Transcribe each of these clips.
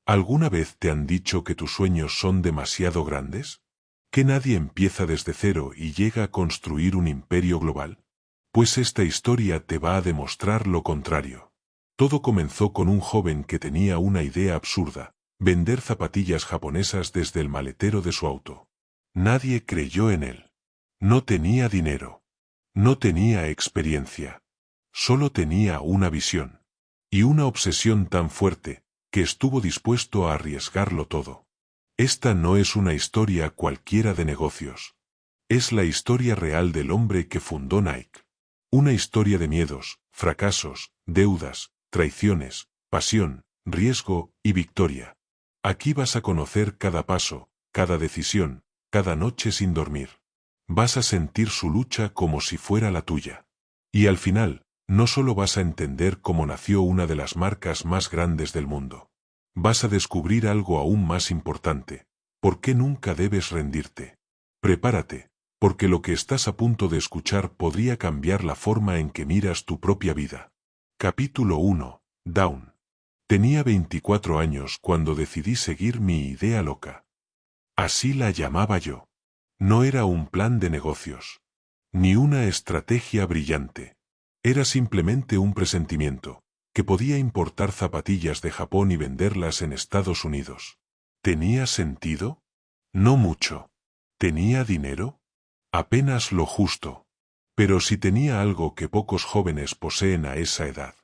¿Alguna vez te han dicho que tus sueños son demasiado grandes? ¿Que nadie empieza desde cero y llega a construir un imperio global? Pues esta historia te va a demostrar lo contrario. Todo comenzó con un joven que tenía una idea absurda: vender zapatillas japonesas desde el maletero de su auto. Nadie creyó en él. No tenía dinero. No tenía experiencia. Solo tenía una visión. Y una obsesión tan fuerte, que estuvo dispuesto a arriesgarlo todo. Esta no es una historia cualquiera de negocios. Es la historia real del hombre que fundó Nike. Una historia de miedos, fracasos, deudas, traiciones, pasión, riesgo y victoria. Aquí vas a conocer cada paso, cada decisión, cada noche sin dormir. Vas a sentir su lucha como si fuera la tuya. Y al final, no solo vas a entender cómo nació una de las marcas más grandes del mundo. Vas a descubrir algo aún más importante: ¿por qué nunca debes rendirte? Prepárate, porque lo que estás a punto de escuchar podría cambiar la forma en que miras tu propia vida. Capítulo 1. Down. Tenía 24 años cuando decidí seguir mi idea loca. Así la llamaba yo. No era un plan de negocios, ni una estrategia brillante. Era simplemente un presentimiento, que podía importar zapatillas de Japón y venderlas en Estados Unidos. ¿Tenía sentido? No mucho. ¿Tenía dinero? Apenas lo justo. Pero sí tenía algo que pocos jóvenes poseen a esa edad.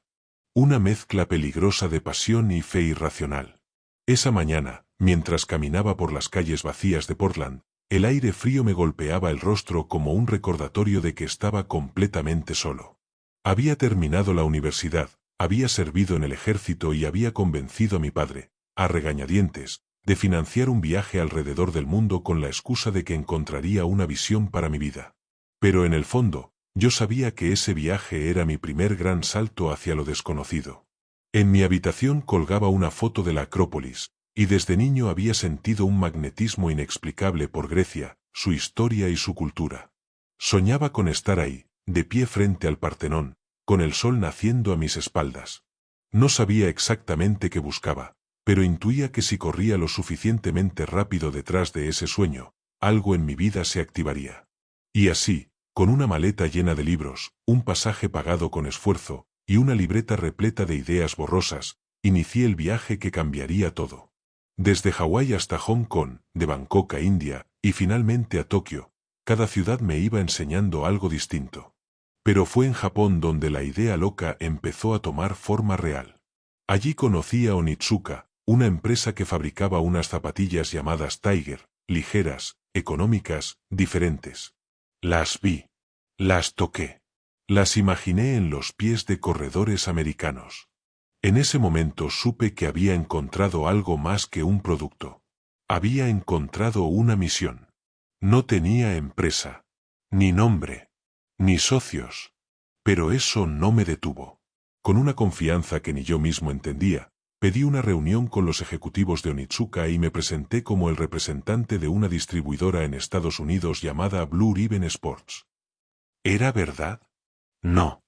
Una mezcla peligrosa de pasión y fe irracional. Esa mañana, mientras caminaba por las calles vacías de Portland, el aire frío me golpeaba el rostro como un recordatorio de que estaba completamente solo. Había terminado la universidad, había servido en el ejército y había convencido a mi padre, a regañadientes, de financiar un viaje alrededor del mundo con la excusa de que encontraría una visión para mi vida. Pero en el fondo, yo sabía que ese viaje era mi primer gran salto hacia lo desconocido. En mi habitación colgaba una foto de la Acrópolis, y desde niño había sentido un magnetismo inexplicable por Grecia, su historia y su cultura. Soñaba con estar ahí, de pie frente al Partenón, con el sol naciendo a mis espaldas. No sabía exactamente qué buscaba, pero intuía que si corría lo suficientemente rápido detrás de ese sueño, algo en mi vida se activaría. Y así, con una maleta llena de libros, un pasaje pagado con esfuerzo, y una libreta repleta de ideas borrosas, inicié el viaje que cambiaría todo. Desde Hawái hasta Hong Kong, de Bangkok a India, y finalmente a Tokio, cada ciudad me iba enseñando algo distinto. Pero fue en Japón donde la idea loca empezó a tomar forma real. Allí conocí a Onitsuka, una empresa que fabricaba unas zapatillas llamadas Tiger, ligeras, económicas, diferentes. Las vi. Las toqué. Las imaginé en los pies de corredores americanos. En ese momento supe que había encontrado algo más que un producto. Había encontrado una misión. No tenía empresa, ni nombre, ni socios. Pero eso no me detuvo. Con una confianza que ni yo mismo entendía, pedí una reunión con los ejecutivos de Onitsuka y me presenté como el representante de una distribuidora en Estados Unidos llamada Blue Ribbon Sports. ¿Era verdad? No.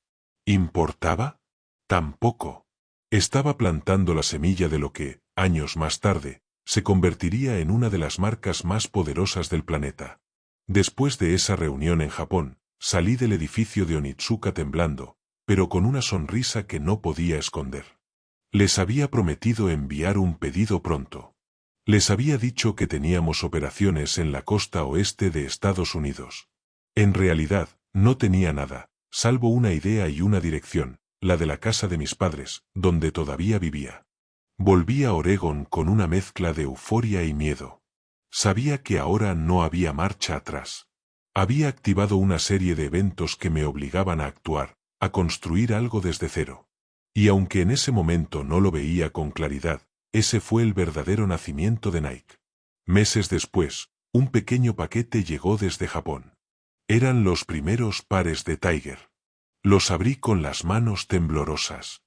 ¿Importaba? Tampoco. Estaba plantando la semilla de lo que, años más tarde, se convertiría en una de las marcas más poderosas del planeta. Después de esa reunión en Japón, salí del edificio de Onitsuka temblando, pero con una sonrisa que no podía esconder. Les había prometido enviar un pedido pronto. Les había dicho que teníamos operaciones en la costa oeste de Estados Unidos. En realidad, no tenía nada, salvo una idea y una dirección, la de la casa de mis padres, donde todavía vivía. Volví a Oregón con una mezcla de euforia y miedo. Sabía que ahora no había marcha atrás. Había activado una serie de eventos que me obligaban a actuar, a construir algo desde cero. Y aunque en ese momento no lo veía con claridad, ese fue el verdadero nacimiento de Nike. Meses después, un pequeño paquete llegó desde Japón. Eran los primeros pares de Tiger. Los abrí con las manos temblorosas.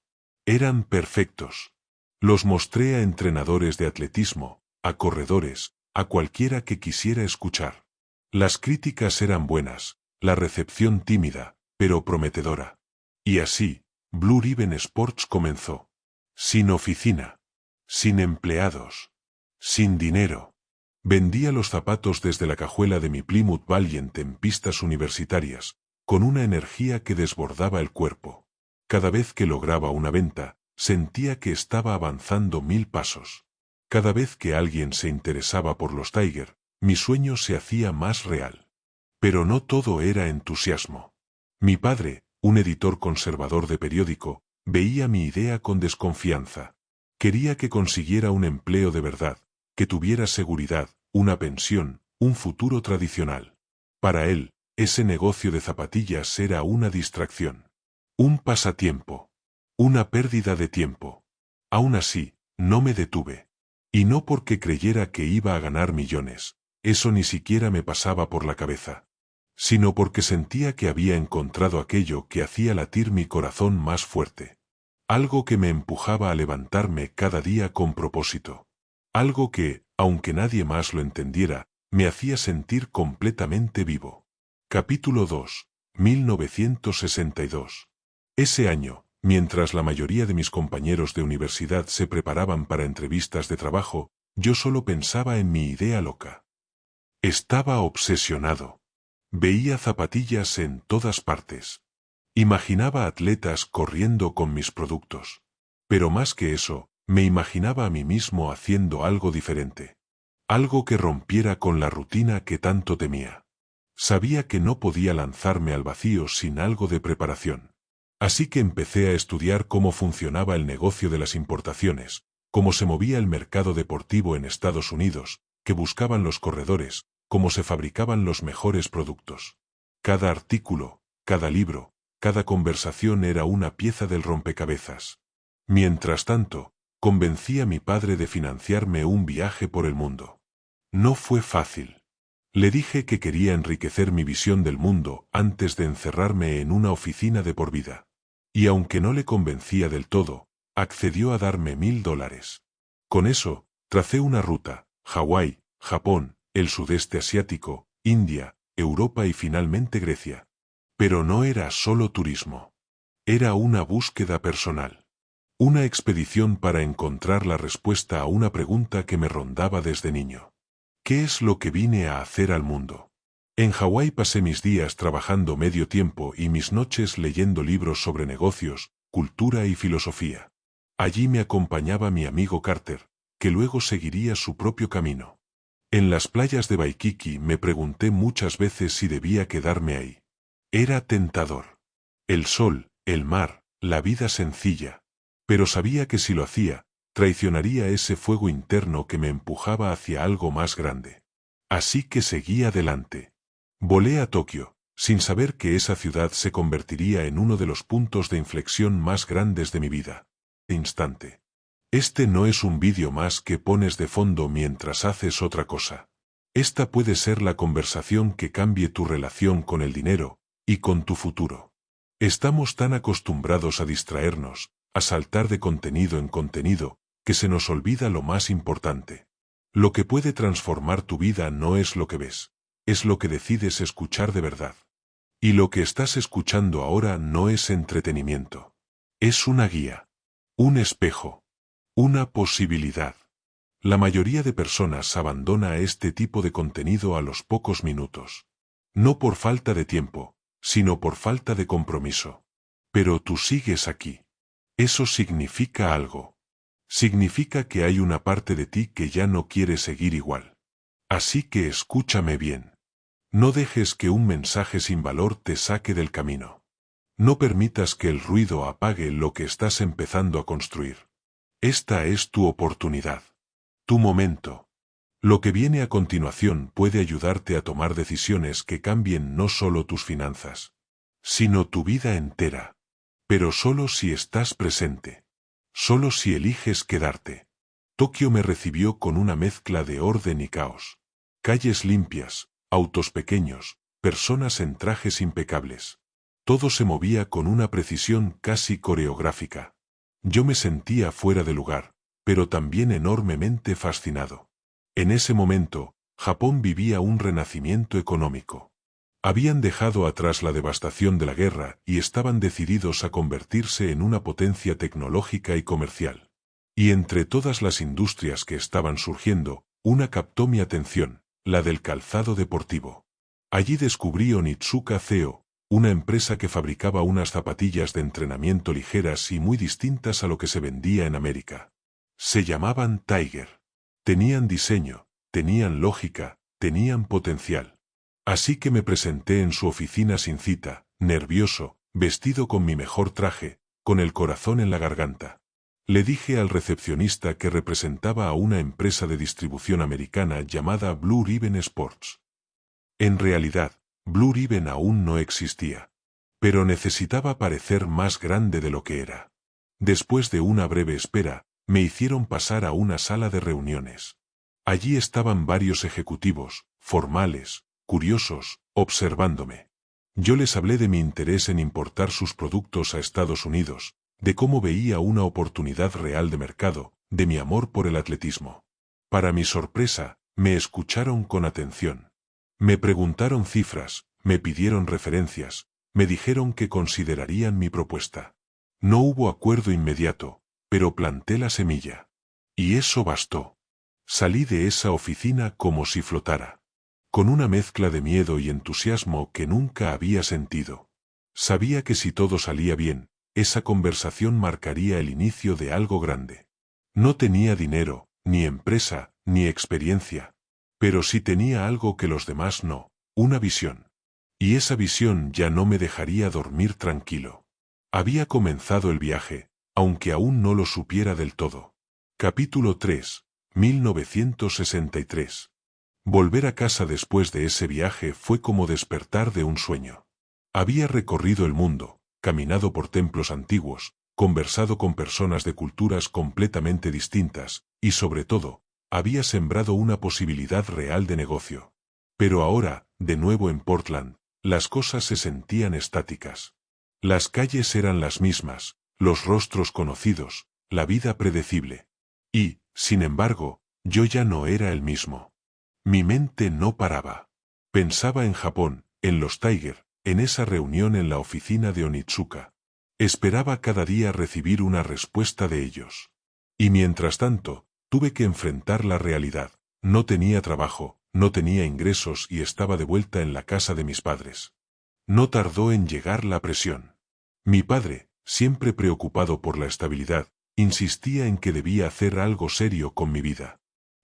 Eran perfectos. Los mostré a entrenadores de atletismo, a corredores, a cualquiera que quisiera escuchar. Las críticas eran buenas, la recepción tímida, pero prometedora. Y así, Blue Ribbon Sports comenzó. Sin oficina. sin empleados, sin dinero. Vendía los zapatos desde la cajuela de mi Plymouth Valiant en pistas universitarias, con una energía que desbordaba el cuerpo. Cada vez que lograba una venta, sentía que estaba avanzando 1000 pasos. Cada vez que alguien se interesaba por los Tiger, mi sueño se hacía más real. Pero no todo era entusiasmo. Mi padre, un editor conservador de periódico, veía mi idea con desconfianza. Quería que consiguiera un empleo de verdad, que tuviera seguridad, una pensión, un futuro tradicional. Para él, ese negocio de zapatillas era una distracción. Un pasatiempo. Una pérdida de tiempo. Aún así, no me detuve. Y no porque creyera que iba a ganar millones, eso ni siquiera me pasaba por la cabeza. Sino porque sentía que había encontrado aquello que hacía latir mi corazón más fuerte. Algo que me empujaba a levantarme cada día con propósito. Algo que, aunque nadie más lo entendiera, me hacía sentir completamente vivo. Capítulo 2. 1962. Ese año, mientras la mayoría de mis compañeros de universidad se preparaban para entrevistas de trabajo, yo solo pensaba en mi idea loca. Estaba obsesionado. Veía zapatillas en todas partes. Imaginaba atletas corriendo con mis productos. Pero más que eso, me imaginaba a mí mismo haciendo algo diferente. Algo que rompiera con la rutina que tanto temía. Sabía que no podía lanzarme al vacío sin algo de preparación. Así que empecé a estudiar cómo funcionaba el negocio de las importaciones, cómo se movía el mercado deportivo en Estados Unidos, qué buscaban los corredores, cómo se fabricaban los mejores productos. Cada artículo, cada libro, cada conversación era una pieza del rompecabezas. Mientras tanto, convencí a mi padre de financiarme un viaje por el mundo. No fue fácil. Le dije que quería enriquecer mi visión del mundo antes de encerrarme en una oficina de por vida. Y aunque no le convencía del todo, accedió a darme $1000. Con eso, tracé una ruta: Hawái, Japón, el sudeste asiático, India, Europa y finalmente Grecia. Pero no era solo turismo. Era una búsqueda personal. Una expedición para encontrar la respuesta a una pregunta que me rondaba desde niño. ¿Qué es lo que vine a hacer al mundo? En Hawái pasé mis días trabajando medio tiempo y mis noches leyendo libros sobre negocios, cultura y filosofía. Allí me acompañaba mi amigo Carter, que luego seguiría su propio camino. En las playas de Waikiki me pregunté muchas veces si debía quedarme ahí. Era tentador. El sol, el mar, la vida sencilla. Pero sabía que si lo hacía, traicionaría ese fuego interno que me empujaba hacia algo más grande. Así que seguí adelante. Volé a Tokio, sin saber que esa ciudad se convertiría en uno de los puntos de inflexión más grandes de mi vida. Instante. Este no es un vídeo más que pones de fondo mientras haces otra cosa. Esta puede ser la conversación que cambie tu relación con el dinero y con tu futuro. Estamos tan acostumbrados a distraernos, a saltar de contenido en contenido, que se nos olvida lo más importante. Lo que puede transformar tu vida no es lo que ves, es lo que decides escuchar de verdad. Y lo que estás escuchando ahora no es entretenimiento. Es una guía, un espejo, una posibilidad. La mayoría de personas abandona este tipo de contenido a los pocos minutos. No por falta de tiempo, sino por falta de compromiso. Pero tú sigues aquí. Eso significa algo. Significa que hay una parte de ti que ya no quiere seguir igual. Así que escúchame bien. No dejes que un mensaje sin valor te saque del camino. No permitas que el ruido apague lo que estás empezando a construir. Esta es tu oportunidad. Tu momento. Lo que viene a continuación puede ayudarte a tomar decisiones que cambien no solo tus finanzas, sino tu vida entera. Pero solo si estás presente. Solo si eliges quedarte. Tokio me recibió con una mezcla de orden y caos. Calles limpias, autos pequeños, personas en trajes impecables. Todo se movía con una precisión casi coreográfica. Yo me sentía fuera de lugar, pero también enormemente fascinado. En ese momento, Japón vivía un renacimiento económico. Habían dejado atrás la devastación de la guerra y estaban decididos a convertirse en una potencia tecnológica y comercial. Y entre todas las industrias que estaban surgiendo, una captó mi atención, la del calzado deportivo. Allí descubrí Onitsuka Co., una empresa que fabricaba unas zapatillas de entrenamiento ligeras y muy distintas a lo que se vendía en América. Se llamaban Tiger. Tenían diseño, tenían lógica, tenían potencial. Así que me presenté en su oficina sin cita, nervioso, vestido con mi mejor traje, con el corazón en la garganta. Le dije al recepcionista que representaba a una empresa de distribución americana llamada Blue Ribbon Sports. En realidad, Blue Ribbon aún no existía. Pero necesitaba parecer más grande de lo que era. Después de una breve espera, me hicieron pasar a una sala de reuniones. Allí estaban varios ejecutivos, formales, curiosos, observándome. Yo les hablé de mi interés en importar sus productos a Estados Unidos, de cómo veía una oportunidad real de mercado, de mi amor por el atletismo. Para mi sorpresa, me escucharon con atención. Me preguntaron cifras, me pidieron referencias, me dijeron que considerarían mi propuesta. No hubo acuerdo inmediato, pero planté la semilla. Y eso bastó. Salí de esa oficina como si flotara. Con una mezcla de miedo y entusiasmo que nunca había sentido. Sabía que si todo salía bien, esa conversación marcaría el inicio de algo grande. No tenía dinero, ni empresa, ni experiencia. Pero sí tenía algo que los demás no, una visión. Y esa visión ya no me dejaría dormir tranquilo. Había comenzado el viaje, aunque aún no lo supiera del todo. Capítulo 3, 1963. Volver a casa después de ese viaje fue como despertar de un sueño. Había recorrido el mundo, caminado por templos antiguos, conversado con personas de culturas completamente distintas, y sobre todo, había sembrado una posibilidad real de negocio. Pero ahora, de nuevo en Portland, las cosas se sentían estáticas. Las calles eran las mismas, los rostros conocidos, la vida predecible. Y, sin embargo, yo ya no era el mismo. Mi mente no paraba. Pensaba en Japón, en los Tiger, en esa reunión en la oficina de Onitsuka. Esperaba cada día recibir una respuesta de ellos. Y mientras tanto, tuve que enfrentar la realidad. No tenía trabajo, no tenía ingresos y estaba de vuelta en la casa de mis padres. No tardó en llegar la presión. Mi padre, siempre preocupado por la estabilidad, insistía en que debía hacer algo serio con mi vida.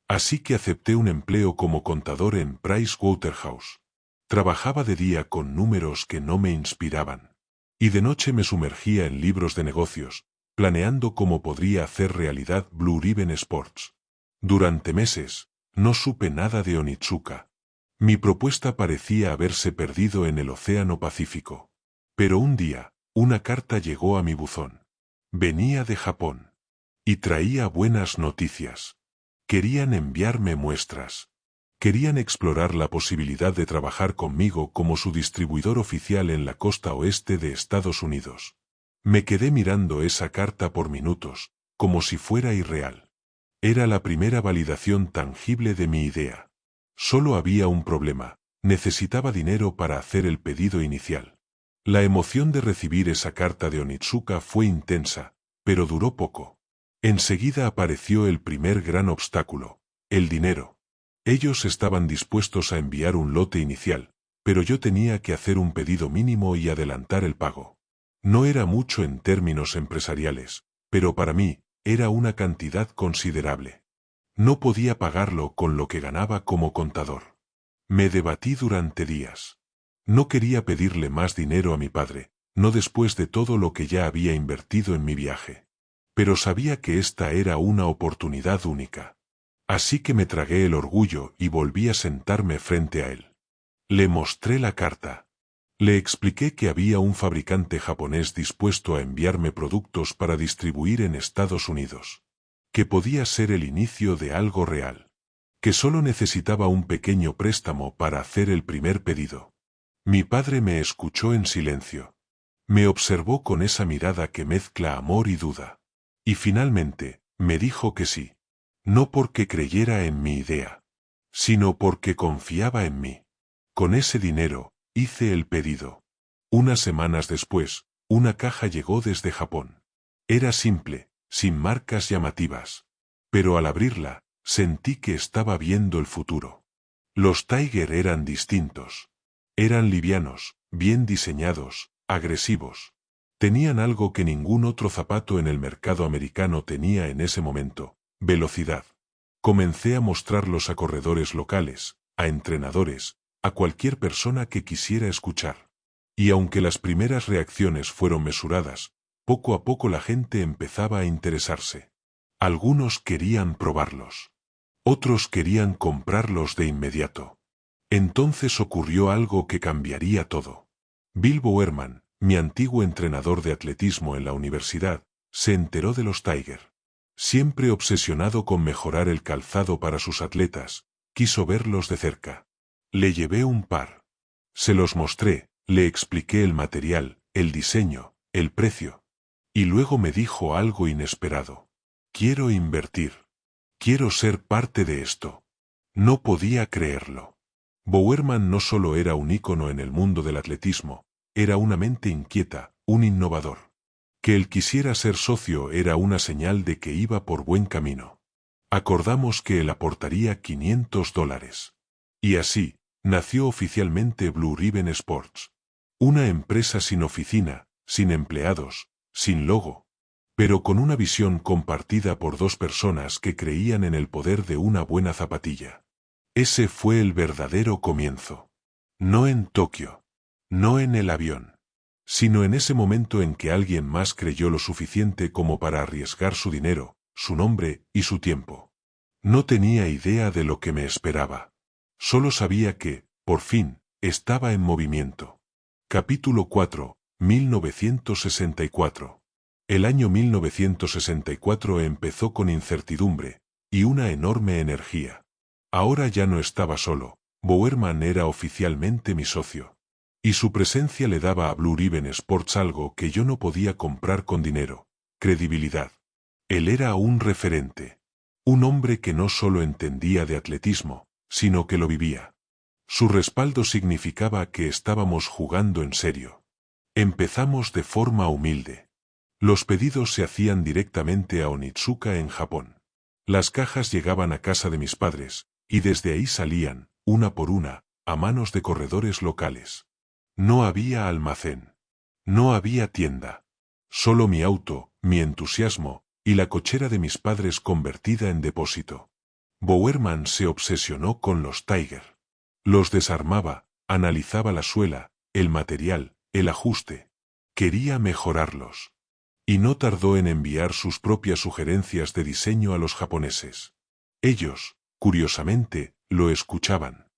Así que acepté un empleo como contador en Pricewaterhouse. Trabajaba de día con números que no me inspiraban. Y de noche me sumergía en libros de negocios, planeando cómo podría hacer realidad Blue Ribbon Sports. Durante meses, no supe nada de Onitsuka. Mi propuesta parecía haberse perdido en el Océano Pacífico. Pero un día, una carta llegó a mi buzón. Venía de Japón. Y traía buenas noticias. Querían enviarme muestras. Querían explorar la posibilidad de trabajar conmigo como su distribuidor oficial en la costa oeste de Estados Unidos. Me quedé mirando esa carta por minutos, como si fuera irreal. Era la primera validación tangible de mi idea. Solo había un problema, necesitaba dinero para hacer el pedido inicial. La emoción de recibir esa carta de Onitsuka fue intensa, pero duró poco. Enseguida apareció el primer gran obstáculo, el dinero. Ellos estaban dispuestos a enviar un lote inicial, pero yo tenía que hacer un pedido mínimo y adelantar el pago. No era mucho en términos empresariales, pero para mí, era una cantidad considerable. No podía pagarlo con lo que ganaba como contador. Me debatí durante días. No quería pedirle más dinero a mi padre, no después de todo lo que ya había invertido en mi viaje. Pero sabía que esta era una oportunidad única. Así que me tragué el orgullo y volví a sentarme frente a él. Le mostré la carta. Le expliqué que había un fabricante japonés dispuesto a enviarme productos para distribuir en Estados Unidos. Que podía ser el inicio de algo real. Que solo necesitaba un pequeño préstamo para hacer el primer pedido. Mi padre me escuchó en silencio. Me observó con esa mirada que mezcla amor y duda. Y finalmente, me dijo que sí. No porque creyera en mi idea, sino porque confiaba en mí. Con ese dinero, hice el pedido. Unas semanas después, una caja llegó desde Japón. Era simple, sin marcas llamativas. Pero al abrirla, sentí que estaba viendo el futuro. Los Tiger eran distintos. Eran livianos, bien diseñados, agresivos. Tenían algo que ningún otro zapato en el mercado americano tenía en ese momento: velocidad. Comencé a mostrarlos a corredores locales, a entrenadores, a cualquier persona que quisiera escuchar. Y aunque las primeras reacciones fueron mesuradas, poco a poco la gente empezaba a interesarse. Algunos querían probarlos. Otros querían comprarlos de inmediato. Entonces ocurrió algo que cambiaría todo. Bill Bowerman, mi antiguo entrenador de atletismo en la universidad, se enteró de los Tiger. Siempre obsesionado con mejorar el calzado para sus atletas, quiso verlos de cerca. Le llevé un par. Se los mostré, le expliqué el material, el diseño, el precio. Y luego me dijo algo inesperado. Quiero invertir. Quiero ser parte de esto. No podía creerlo. Bowerman no solo era un ícono en el mundo del atletismo, era una mente inquieta, un innovador. Que él quisiera ser socio era una señal de que iba por buen camino. Acordamos que él aportaría $500. Y así, nació oficialmente Blue Ribbon Sports. Una empresa sin oficina, sin empleados, sin logo, pero con una visión compartida por dos personas que creían en el poder de una buena zapatilla. Ese fue el verdadero comienzo. No en Tokio. No en el avión. Sino en ese momento en que alguien más creyó lo suficiente como para arriesgar su dinero, su nombre y su tiempo. No tenía idea de lo que me esperaba. Solo sabía que, por fin, estaba en movimiento. Capítulo 4, 1964. El año 1964 empezó con incertidumbre y una enorme energía. Ahora ya no estaba solo, Bowerman era oficialmente mi socio. Y su presencia le daba a Blue Ribbon Sports algo que yo no podía comprar con dinero: credibilidad. Él era un referente. Un hombre que no solo entendía de atletismo, sino que lo vivía. Su respaldo significaba que estábamos jugando en serio. Empezamos de forma humilde. Los pedidos se hacían directamente a Onitsuka en Japón. Las cajas llegaban a casa de mis padres, y desde ahí salían, una por una, a manos de corredores locales. No había almacén. No había tienda. Solo mi auto, mi entusiasmo, y la cochera de mis padres convertida en depósito. Bowerman se obsesionó con los Tiger. Los desarmaba, analizaba la suela, el material, el ajuste. Quería mejorarlos. Y no tardó en enviar sus propias sugerencias de diseño a los japoneses. Ellos, curiosamente, lo escuchaban.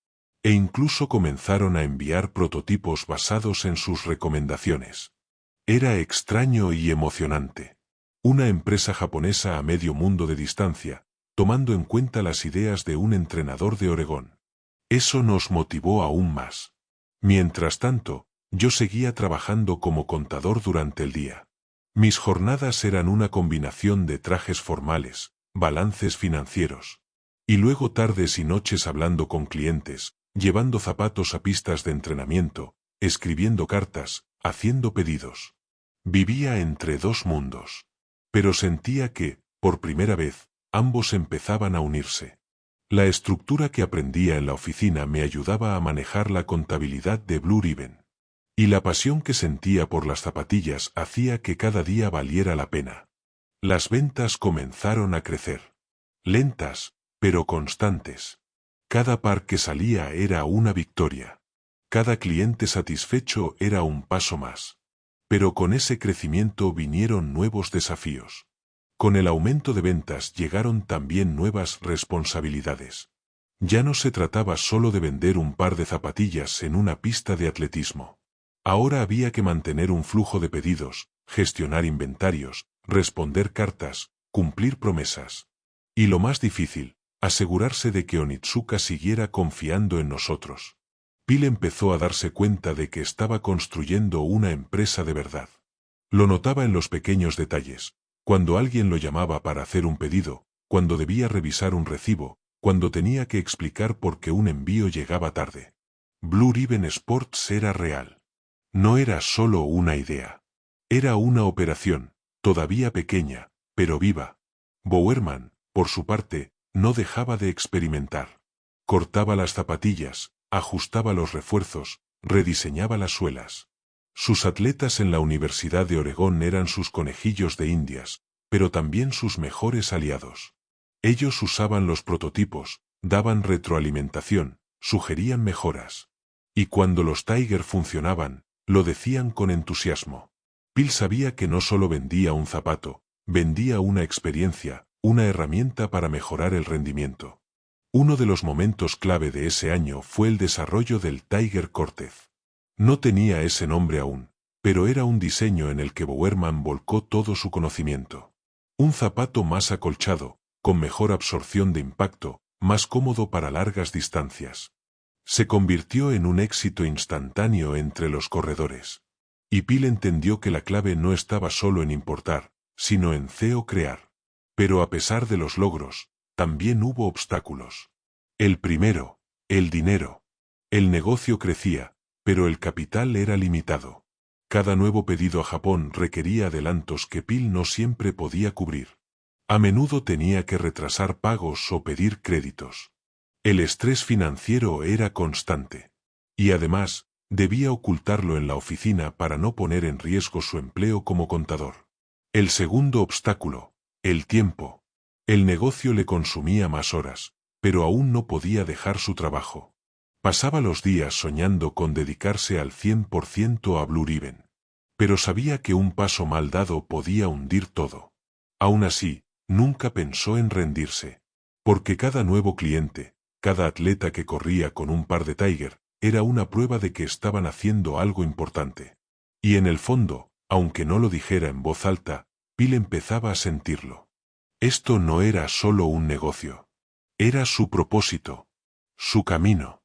E incluso comenzaron a enviar prototipos basados en sus recomendaciones. Era extraño y emocionante. Una empresa japonesa a medio mundo de distancia, tomando en cuenta las ideas de un entrenador de Oregón. Eso nos motivó aún más. Mientras tanto, yo seguía trabajando como contador durante el día. Mis jornadas eran una combinación de trajes formales, balances financieros. Y luego tardes y noches hablando con clientes, llevando zapatos a pistas de entrenamiento, escribiendo cartas, haciendo pedidos. Vivía entre dos mundos. Pero sentía que, por primera vez, ambos empezaban a unirse. La estructura que aprendía en la oficina me ayudaba a manejar la contabilidad de Blue Ribbon. Y la pasión que sentía por las zapatillas hacía que cada día valiera la pena. Las ventas comenzaron a crecer. Lentas, pero constantes. Cada par que salía era una victoria. Cada cliente satisfecho era un paso más. Pero con ese crecimiento vinieron nuevos desafíos. Con el aumento de ventas llegaron también nuevas responsabilidades. Ya no se trataba solo de vender un par de zapatillas en una pista de atletismo. Ahora había que mantener un flujo de pedidos, gestionar inventarios, responder cartas, cumplir promesas. Y lo más difícil, asegurarse de que Onitsuka siguiera confiando en nosotros. Bill empezó a darse cuenta de que estaba construyendo una empresa de verdad. Lo notaba en los pequeños detalles, cuando alguien lo llamaba para hacer un pedido, cuando debía revisar un recibo, cuando tenía que explicar por qué un envío llegaba tarde. Blue Ribbon Sports era real. No era solo una idea. Era una operación, todavía pequeña, pero viva. Bowerman, por su parte, no dejaba de experimentar. Cortaba las zapatillas, ajustaba los refuerzos, rediseñaba las suelas. Sus atletas en la Universidad de Oregón eran sus conejillos de Indias, pero también sus mejores aliados. Ellos usaban los prototipos, daban retroalimentación, sugerían mejoras. Y cuando los Tiger funcionaban, lo decían con entusiasmo. Phil sabía que no solo vendía un zapato, vendía una experiencia, una herramienta para mejorar el rendimiento. Uno de los momentos clave de ese año fue el desarrollo del Tiger Cortez. No tenía ese nombre aún, pero era un diseño en el que Bowerman volcó todo su conocimiento. Un zapato más acolchado, con mejor absorción de impacto, más cómodo para largas distancias. Se convirtió en un éxito instantáneo entre los corredores. Y Phil entendió que la clave no estaba solo en importar, sino en crear. Pero a pesar de los logros, también hubo obstáculos. El primero, el dinero. El negocio crecía, pero el capital era limitado. Cada nuevo pedido a Japón requería adelantos que Phil no siempre podía cubrir. A menudo tenía que retrasar pagos o pedir créditos. El estrés financiero era constante. Y además, debía ocultarlo en la oficina para no poner en riesgo su empleo como contador. El segundo obstáculo, el tiempo. El negocio le consumía más horas, pero aún no podía dejar su trabajo. Pasaba los días soñando con dedicarse al 100% a Blue Ribbon. Pero sabía que un paso mal dado podía hundir todo. Aún así, nunca pensó en rendirse. Porque cada nuevo cliente, cada atleta que corría con un par de Tiger, era una prueba de que estaban haciendo algo importante. Y en el fondo, aunque no lo dijera en voz alta, Phil empezaba a sentirlo. Esto no era solo un negocio. Era su propósito. Su camino.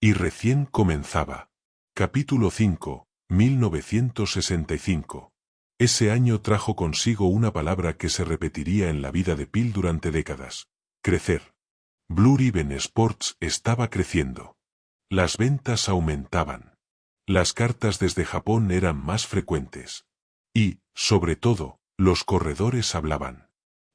Y recién comenzaba. Capítulo 5, 1965. Ese año trajo consigo una palabra que se repetiría en la vida de Phil durante décadas. Crecer. Blue Ribbon Sports estaba creciendo. Las ventas aumentaban. Las cartas desde Japón eran más frecuentes. Y, sobre todo, los corredores hablaban.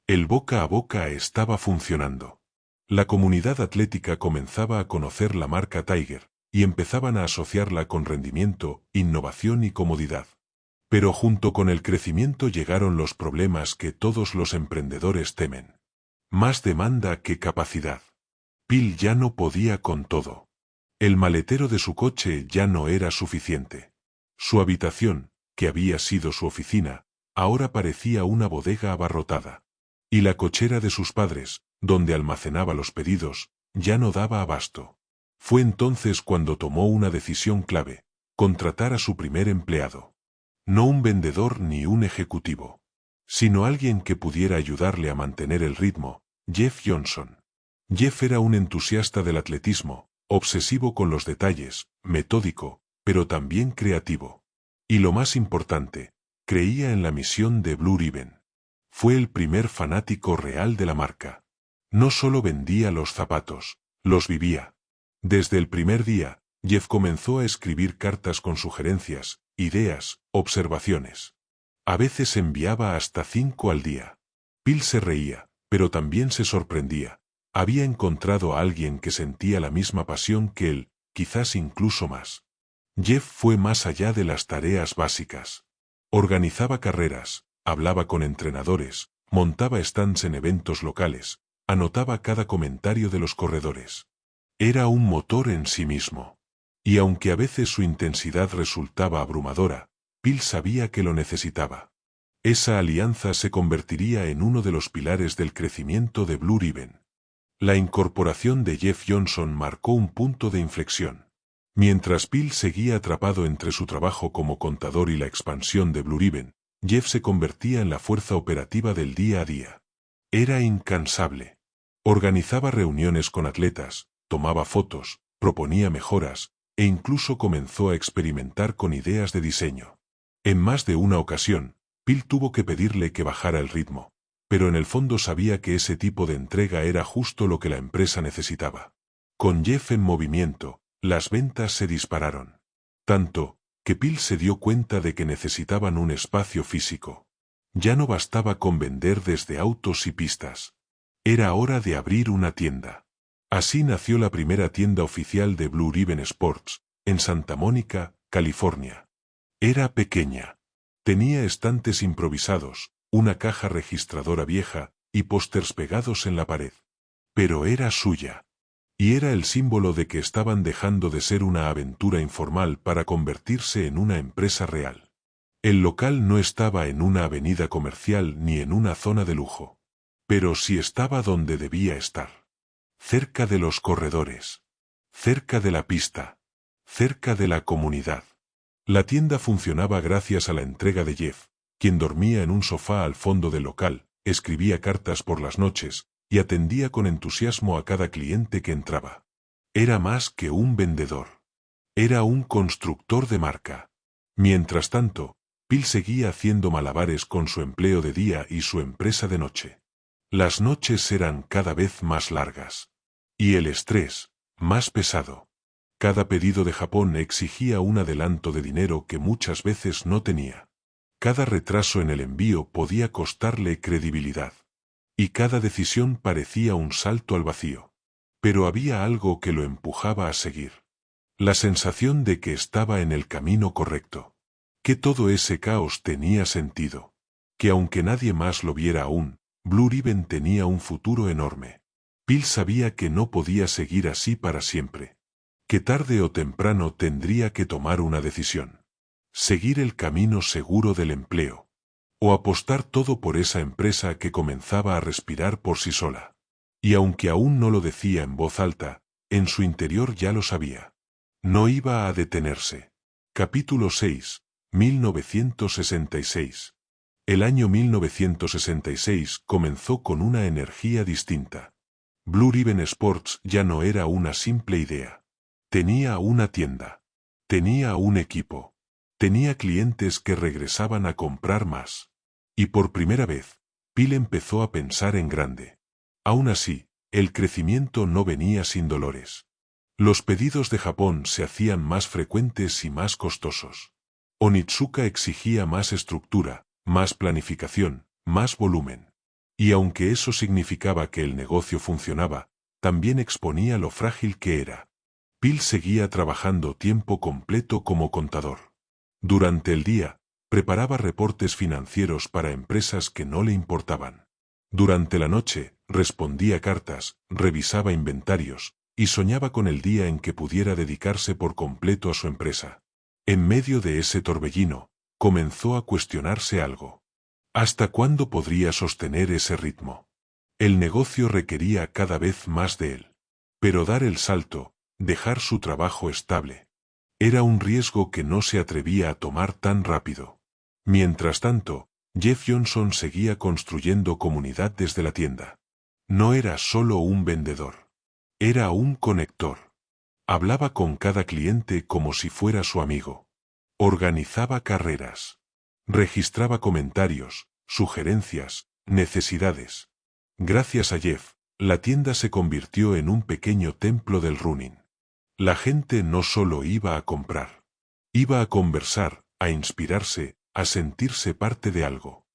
El boca a boca estaba funcionando. La comunidad atlética comenzaba a conocer la marca Tiger, y empezaban a asociarla con rendimiento, innovación y comodidad. Pero junto con el crecimiento llegaron los problemas que todos los emprendedores temen. Más demanda que capacidad. Phil ya no podía con todo. El maletero de su coche ya no era suficiente. Su habitación, que había sido su oficina, ahora parecía una bodega abarrotada. Y la cochera de sus padres, donde almacenaba los pedidos, ya no daba abasto. Fue entonces cuando tomó una decisión clave: contratar a su primer empleado. No un vendedor ni un ejecutivo, sino alguien que pudiera ayudarle a mantener el ritmo: Jeff Johnson. Jeff era un entusiasta del atletismo, obsesivo con los detalles, metódico, pero también creativo. Y lo más importante, creía en la misión de Blue Ribbon. Fue el primer fanático real de la marca. No solo vendía los zapatos, los vivía. Desde el primer día, Jeff comenzó a escribir cartas con sugerencias, ideas, observaciones. A veces enviaba hasta 5 al día. Phil se reía, pero también se sorprendía. Había encontrado a alguien que sentía la misma pasión que él, quizás incluso más. Jeff fue más allá de las tareas básicas. Organizaba carreras, hablaba con entrenadores, montaba stands en eventos locales, anotaba cada comentario de los corredores. Era un motor en sí mismo. Y aunque a veces su intensidad resultaba abrumadora, Phil sabía que lo necesitaba. Esa alianza se convertiría en uno de los pilares del crecimiento de Blue Ribbon. La incorporación de Jeff Johnson marcó un punto de inflexión. Mientras Phil seguía atrapado entre su trabajo como contador y la expansión de Blue Ribbon, Jeff se convertía en la fuerza operativa del día a día. Era incansable. Organizaba reuniones con atletas, tomaba fotos, proponía mejoras, e incluso comenzó a experimentar con ideas de diseño. En más de una ocasión, Phil tuvo que pedirle que bajara el ritmo, pero en el fondo sabía que ese tipo de entrega era justo lo que la empresa necesitaba. Con Jeff en movimiento, las ventas se dispararon. Tanto, que Phil se dio cuenta de que necesitaban un espacio físico. Ya no bastaba con vender desde autos y pistas. Era hora de abrir una tienda. Así nació la primera tienda oficial de Blue Ribbon Sports, en Santa Mónica, California. Era pequeña. Tenía estantes improvisados, una caja registradora vieja y pósters pegados en la pared. Pero era suya. Y era el símbolo de que estaban dejando de ser una aventura informal para convertirse en una empresa real. El local no estaba en una avenida comercial ni en una zona de lujo. Pero sí estaba donde debía estar. Cerca de los corredores. Cerca de la pista. Cerca de la comunidad. La tienda funcionaba gracias a la entrega de Jeff, quien dormía en un sofá al fondo del local, escribía cartas por las noches y atendía con entusiasmo a cada cliente que entraba. Era más que un vendedor. Era un constructor de marca. Mientras tanto, Bill seguía haciendo malabares con su empleo de día y su empresa de noche. Las noches eran cada vez más largas. Y el estrés, más pesado. Cada pedido de Japón exigía un adelanto de dinero que muchas veces no tenía. Cada retraso en el envío podía costarle credibilidad. Y cada decisión parecía un salto al vacío. Pero había algo que lo empujaba a seguir. La sensación de que estaba en el camino correcto. Que todo ese caos tenía sentido. Que aunque nadie más lo viera aún, Blue Ribbon tenía un futuro enorme. Bill sabía que no podía seguir así para siempre. Que tarde o temprano tendría que tomar una decisión. Seguir el camino seguro del empleo. O apostar todo por esa empresa que comenzaba a respirar por sí sola. Y aunque aún no lo decía en voz alta, en su interior ya lo sabía. No iba a detenerse. Capítulo 6. 1966. El año 1966 comenzó con una energía distinta. Blue Ribbon Sports ya no era una simple idea. Tenía una tienda. Tenía un equipo. Tenía clientes que regresaban a comprar más. Y por primera vez, Bill empezó a pensar en grande. Aún así, el crecimiento no venía sin dolores. Los pedidos de Japón se hacían más frecuentes y más costosos. Onitsuka exigía más estructura, más planificación, más volumen. Y aunque eso significaba que el negocio funcionaba, también exponía lo frágil que era. Bill seguía trabajando tiempo completo como contador. Durante el día, preparaba reportes financieros para empresas que no le importaban. Durante la noche, respondía cartas, revisaba inventarios, y soñaba con el día en que pudiera dedicarse por completo a su empresa. En medio de ese torbellino, comenzó a cuestionarse algo. ¿Hasta cuándo podría sostener ese ritmo? El negocio requería cada vez más de él. Pero dar el salto, dejar su trabajo estable, era un riesgo que no se atrevía a tomar tan rápido. Mientras tanto, Jeff Johnson seguía construyendo comunidad desde la tienda. No era solo un vendedor. Era un conector. Hablaba con cada cliente como si fuera su amigo. Organizaba carreras. Registraba comentarios, sugerencias, necesidades. Gracias a Jeff, la tienda se convirtió en un pequeño templo del running. La gente no solo iba a comprar. Iba a conversar, a inspirarse, a sentirse parte de algo.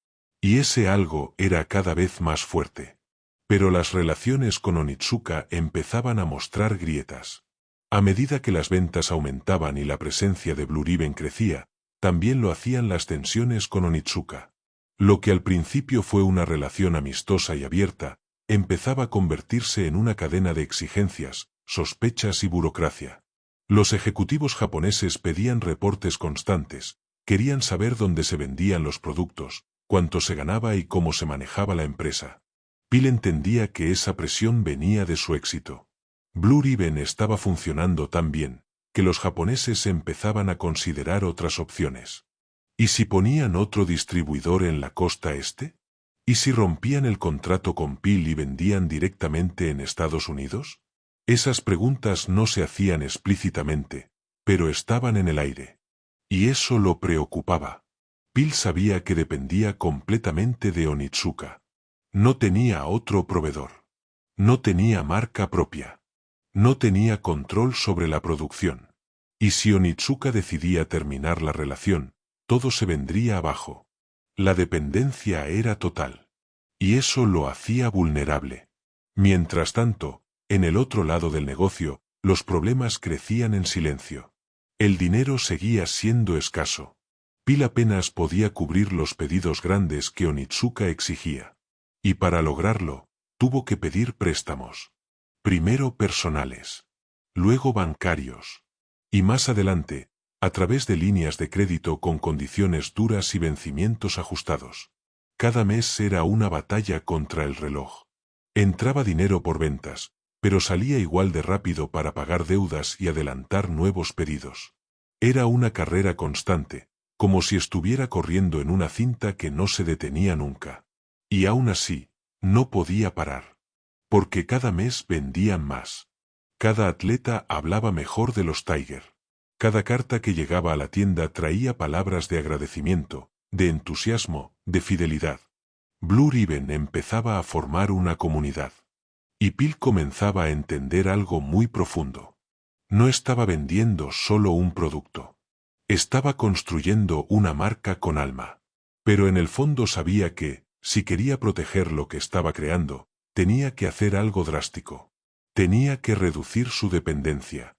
Y ese algo era cada vez más fuerte. Pero las relaciones con Onitsuka empezaban a mostrar grietas. A medida que las ventas aumentaban y la presencia de Blue Ribbon crecía, también lo hacían las tensiones con Onitsuka. Lo que al principio fue una relación amistosa y abierta, empezaba a convertirse en una cadena de exigencias, sospechas y burocracia. Los ejecutivos japoneses pedían reportes constantes, querían saber dónde se vendían los productos, cuánto se ganaba y cómo se manejaba la empresa. Bill entendía que esa presión venía de su éxito. Blue Ribbon estaba funcionando tan bien, que los japoneses empezaban a considerar otras opciones. ¿Y si ponían otro distribuidor en la costa este? ¿Y si rompían el contrato con Bill y vendían directamente en Estados Unidos? Esas preguntas no se hacían explícitamente, pero estaban en el aire. Y eso lo preocupaba. Bill sabía que dependía completamente de Onitsuka. No tenía otro proveedor. No tenía marca propia. No tenía control sobre la producción. Y si Onitsuka decidía terminar la relación, todo se vendría abajo. La dependencia era total. Y eso lo hacía vulnerable. Mientras tanto, en el otro lado del negocio, los problemas crecían en silencio. El dinero seguía siendo escaso. Bill apenas podía cubrir los pedidos grandes que Onitsuka exigía. Y para lograrlo, tuvo que pedir préstamos. Primero personales. Luego bancarios. Y más adelante, a través de líneas de crédito con condiciones duras y vencimientos ajustados. Cada mes era una batalla contra el reloj. Entraba dinero por ventas, pero salía igual de rápido para pagar deudas y adelantar nuevos pedidos. Era una carrera constante, como si estuviera corriendo en una cinta que no se detenía nunca. Y aún así, no podía parar. Porque cada mes vendían más. Cada atleta hablaba mejor de los Tiger. Cada carta que llegaba a la tienda traía palabras de agradecimiento, de entusiasmo, de fidelidad. Blue Ribbon empezaba a formar una comunidad. Y Bill comenzaba a entender algo muy profundo. No estaba vendiendo solo un producto. Estaba construyendo una marca con alma. Pero en el fondo sabía que, si quería proteger lo que estaba creando, tenía que hacer algo drástico. Tenía que reducir su dependencia.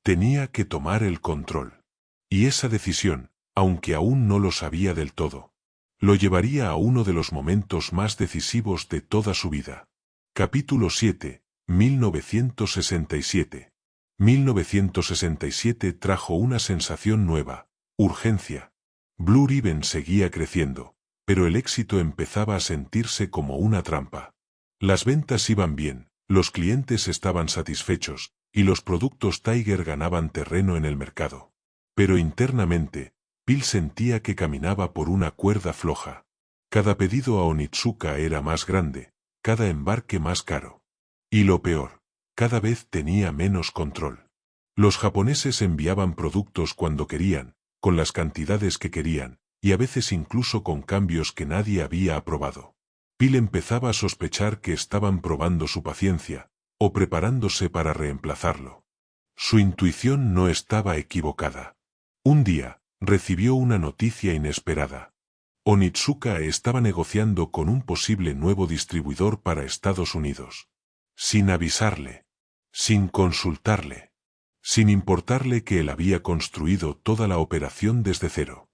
Tenía que tomar el control. Y esa decisión, aunque aún no lo sabía del todo, lo llevaría a uno de los momentos más decisivos de toda su vida. Capítulo 7, 1967. 1967 trajo una sensación nueva, urgencia. Blue Ribbon seguía creciendo, pero el éxito empezaba a sentirse como una trampa. Las ventas iban bien, los clientes estaban satisfechos, y los productos Tiger ganaban terreno en el mercado. Pero internamente, Bill sentía que caminaba por una cuerda floja. Cada pedido a Onitsuka era más grande, cada embarque más caro. Y lo peor, cada vez tenía menos control. Los japoneses enviaban productos cuando querían, con las cantidades que querían, y a veces incluso con cambios que nadie había aprobado. Bill empezaba a sospechar que estaban probando su paciencia, o preparándose para reemplazarlo. Su intuición no estaba equivocada. Un día, recibió una noticia inesperada. Onitsuka estaba negociando con un posible nuevo distribuidor para Estados Unidos. Sin avisarle. Sin consultarle. Sin importarle que él había construido toda la operación desde cero.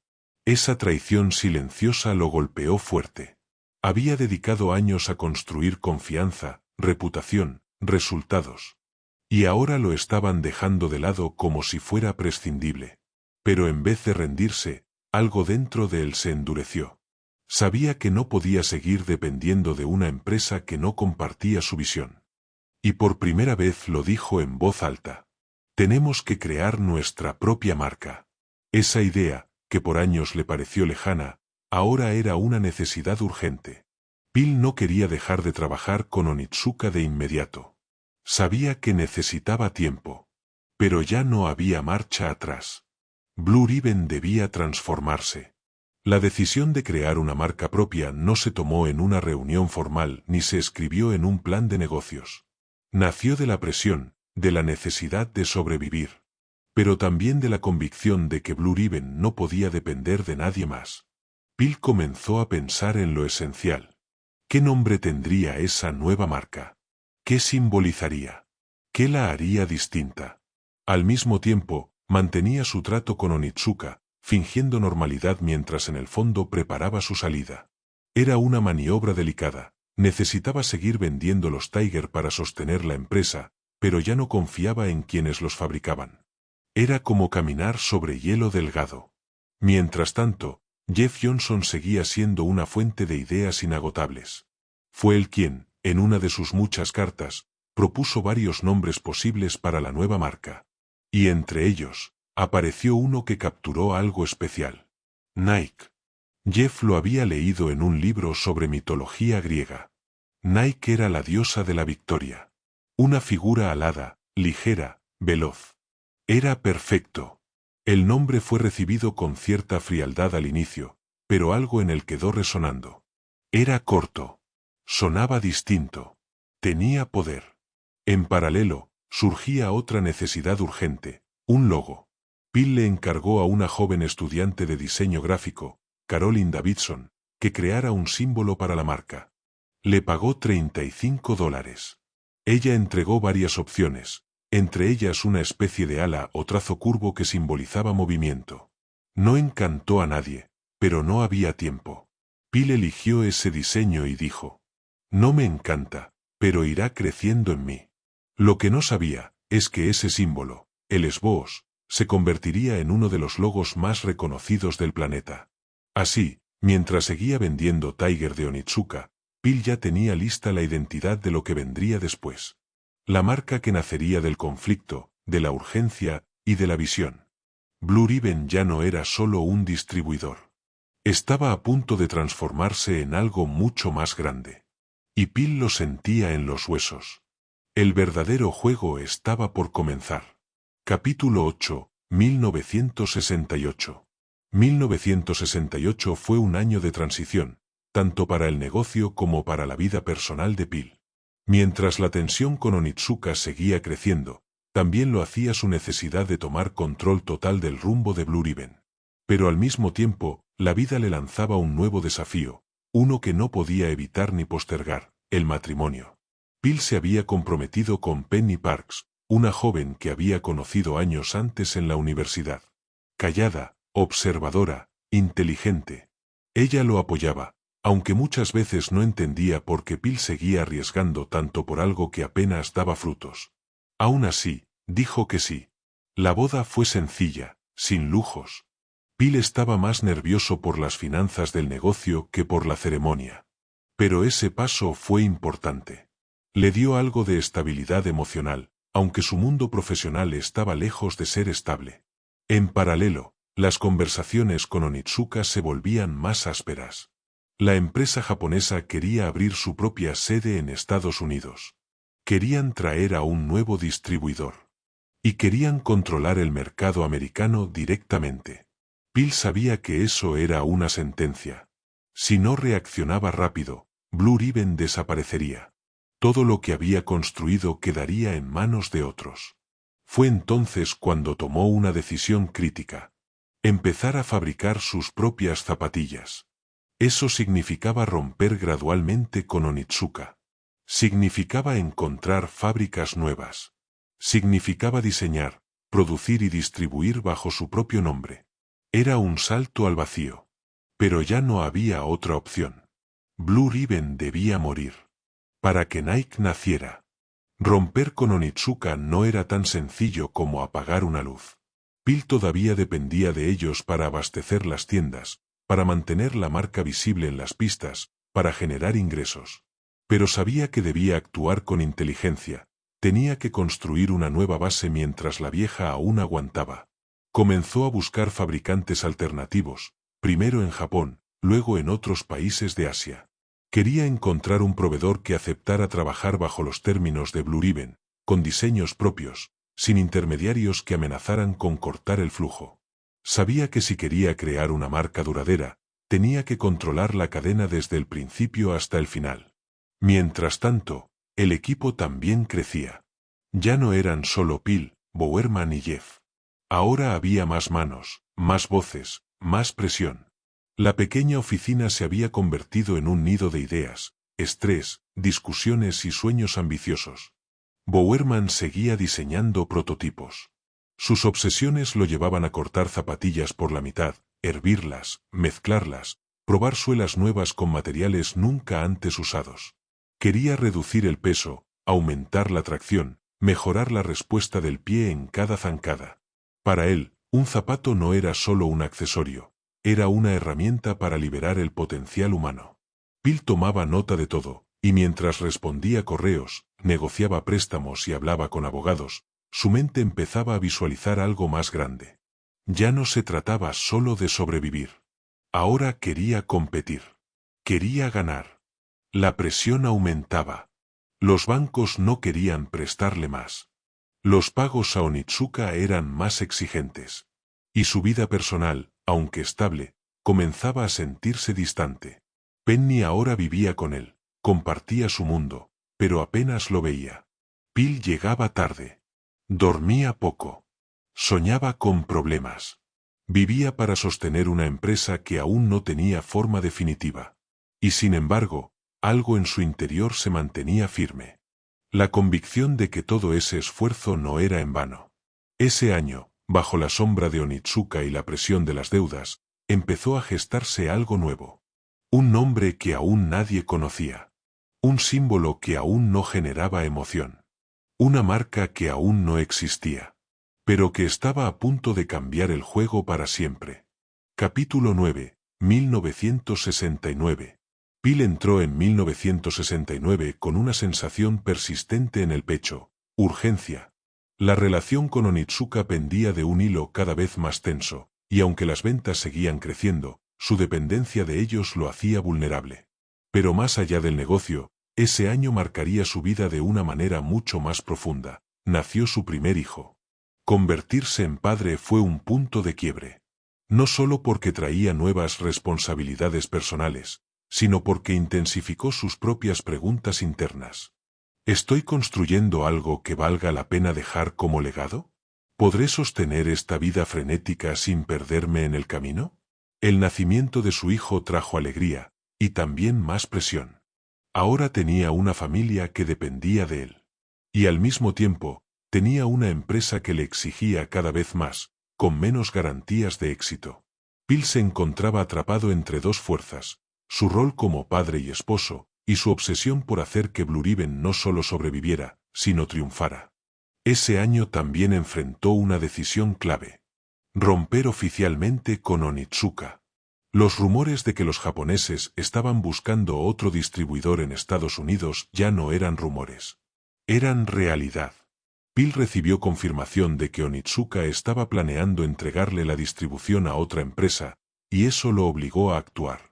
Esa traición silenciosa lo golpeó fuerte. Había dedicado años a construir confianza, reputación, resultados. Y ahora lo estaban dejando de lado como si fuera prescindible. Pero en vez de rendirse, algo dentro de él se endureció. Sabía que no podía seguir dependiendo de una empresa que no compartía su visión. Y por primera vez lo dijo en voz alta. Tenemos que crear nuestra propia marca. Esa idea, que por años le pareció lejana, ahora era una necesidad urgente. Bill no quería dejar de trabajar con Onitsuka de inmediato. Sabía que necesitaba tiempo. Pero ya no había marcha atrás. Blue Ribbon debía transformarse. La decisión de crear una marca propia no se tomó en una reunión formal ni se escribió en un plan de negocios. Nació de la presión, de la necesidad de sobrevivir. Pero también de la convicción de que Blue Ribbon no podía depender de nadie más. Bill comenzó a pensar en lo esencial. ¿Qué nombre tendría esa nueva marca? ¿Qué simbolizaría? ¿Qué la haría distinta? Al mismo tiempo, mantenía su trato con Onitsuka, fingiendo normalidad mientras en el fondo preparaba su salida. Era una maniobra delicada. Necesitaba seguir vendiendo los Tiger para sostener la empresa, pero ya no confiaba en quienes los fabricaban. Era como caminar sobre hielo delgado. Mientras tanto, Jeff Johnson seguía siendo una fuente de ideas inagotables. Fue él quien, en una de sus muchas cartas, propuso varios nombres posibles para la nueva marca. Y entre ellos, apareció uno que capturó algo especial. Nike. Jeff lo había leído en un libro sobre mitología griega. Nike era la diosa de la victoria. Una figura alada, ligera, veloz. Era perfecto. El nombre fue recibido con cierta frialdad al inicio, pero algo en él quedó resonando. Era corto. Sonaba distinto. Tenía poder. En paralelo, surgía otra necesidad urgente, un logo. Bill le encargó a una joven estudiante de diseño gráfico, Caroline Davidson, que creara un símbolo para la marca. Le pagó $35. Ella entregó varias opciones, entre ellas una especie de ala o trazo curvo que simbolizaba movimiento. No encantó a nadie, pero no había tiempo. Phil eligió ese diseño y dijo: «No me encanta, pero irá creciendo en mí». Lo que no sabía es que ese símbolo, el esboos, se convertiría en uno de los logos más reconocidos del planeta. Así, mientras seguía vendiendo Tiger de Onitsuka, Phil ya tenía lista la identidad de lo que vendría después. La marca que nacería del conflicto, de la urgencia y de la visión. Blue Ribbon ya no era solo un distribuidor. Estaba a punto de transformarse en algo mucho más grande. Y Phil lo sentía en los huesos. El verdadero juego estaba por comenzar. Capítulo 8, 1968. 1968 fue un año de transición, tanto para el negocio como para la vida personal de Phil. Mientras la tensión con Onitsuka seguía creciendo, también lo hacía su necesidad de tomar control total del rumbo de Blue Ribbon. Pero al mismo tiempo, la vida le lanzaba un nuevo desafío, uno que no podía evitar ni postergar: el matrimonio. Phil se había comprometido con Penny Parks, una joven que había conocido años antes en la universidad. Callada, observadora, inteligente. Ella lo apoyaba, aunque muchas veces no entendía por qué Phil seguía arriesgando tanto por algo que apenas daba frutos. Aún así, dijo que sí. La boda fue sencilla, sin lujos. Phil estaba más nervioso por las finanzas del negocio que por la ceremonia. Pero ese paso fue importante. Le dio algo de estabilidad emocional, aunque su mundo profesional estaba lejos de ser estable. En paralelo, las conversaciones con Onitsuka se volvían más ásperas. La empresa japonesa quería abrir su propia sede en Estados Unidos. Querían traer a un nuevo distribuidor. Y querían controlar el mercado americano directamente. Phil sabía que eso era una sentencia. Si no reaccionaba rápido, Blue Ribbon desaparecería. Todo lo que había construido quedaría en manos de otros. Fue entonces cuando tomó una decisión crítica. Empezar a fabricar sus propias zapatillas. Eso significaba romper gradualmente con Onitsuka. Significaba encontrar fábricas nuevas. Significaba diseñar, producir y distribuir bajo su propio nombre. Era un salto al vacío. Pero ya no había otra opción. Blue Ribbon debía morir. Para que Nike naciera. Romper con Onitsuka no era tan sencillo como apagar una luz. Phil todavía dependía de ellos para abastecer las tiendas, para mantener la marca visible en las pistas, para generar ingresos. Pero sabía que debía actuar con inteligencia. Tenía que construir una nueva base mientras la vieja aún aguantaba. Comenzó a buscar fabricantes alternativos, primero en Japón, luego en otros países de Asia. Quería encontrar un proveedor que aceptara trabajar bajo los términos de Blue Ribbon, con diseños propios, sin intermediarios que amenazaran con cortar el flujo. Sabía que si quería crear una marca duradera, tenía que controlar la cadena desde el principio hasta el final. Mientras tanto, el equipo también crecía. Ya no eran solo Phil, Bowerman y Jeff. Ahora había más manos, más voces, más presión. La pequeña oficina se había convertido en un nido de ideas, estrés, discusiones y sueños ambiciosos. Bowerman seguía diseñando prototipos. Sus obsesiones lo llevaban a cortar zapatillas por la mitad, hervirlas, mezclarlas, probar suelas nuevas con materiales nunca antes usados. Quería reducir el peso, aumentar la tracción, mejorar la respuesta del pie en cada zancada. Para él, un zapato no era solo un accesorio. Era una herramienta para liberar el potencial humano. Phil tomaba nota de todo, y mientras respondía correos, negociaba préstamos y hablaba con abogados, su mente empezaba a visualizar algo más grande. Ya no se trataba solo de sobrevivir. Ahora quería competir. Quería ganar. La presión aumentaba. Los bancos no querían prestarle más. Los pagos a Onitsuka eran más exigentes. Y su vida personal, aunque estable, comenzaba a sentirse distante. Penny ahora vivía con él, compartía su mundo, pero apenas lo veía. Phil llegaba tarde. Dormía poco. Soñaba con problemas. Vivía para sostener una empresa que aún no tenía forma definitiva. Y sin embargo, algo en su interior se mantenía firme. La convicción de que todo ese esfuerzo no era en vano. Ese año, bajo la sombra de Onitsuka y la presión de las deudas, empezó a gestarse algo nuevo. Un nombre que aún nadie conocía. Un símbolo que aún no generaba emoción. Una marca que aún no existía. Pero que estaba a punto de cambiar el juego para siempre. Capítulo 9, 1969. Phil entró en 1969 con una sensación persistente en el pecho, urgencia. La relación con Onitsuka pendía de un hilo cada vez más tenso, y aunque las ventas seguían creciendo, su dependencia de ellos lo hacía vulnerable. Pero más allá del negocio, ese año marcaría su vida de una manera mucho más profunda. Nació su primer hijo. Convertirse en padre fue un punto de quiebre. No solo porque traía nuevas responsabilidades personales, sino porque intensificó sus propias preguntas internas. ¿Estoy construyendo algo que valga la pena dejar como legado? ¿Podré sostener esta vida frenética sin perderme en el camino? El nacimiento de su hijo trajo alegría, y también más presión. Ahora tenía una familia que dependía de él. Y al mismo tiempo, tenía una empresa que le exigía cada vez más, con menos garantías de éxito. Phil se encontraba atrapado entre dos fuerzas, su rol como padre y esposo, y su obsesión por hacer que Blue Ribbon no solo sobreviviera, sino triunfara. Ese año también enfrentó una decisión clave. Romper oficialmente con Onitsuka. Los rumores de que los japoneses estaban buscando otro distribuidor en Estados Unidos ya no eran rumores. Eran realidad. Phil recibió confirmación de que Onitsuka estaba planeando entregarle la distribución a otra empresa, y eso lo obligó a actuar.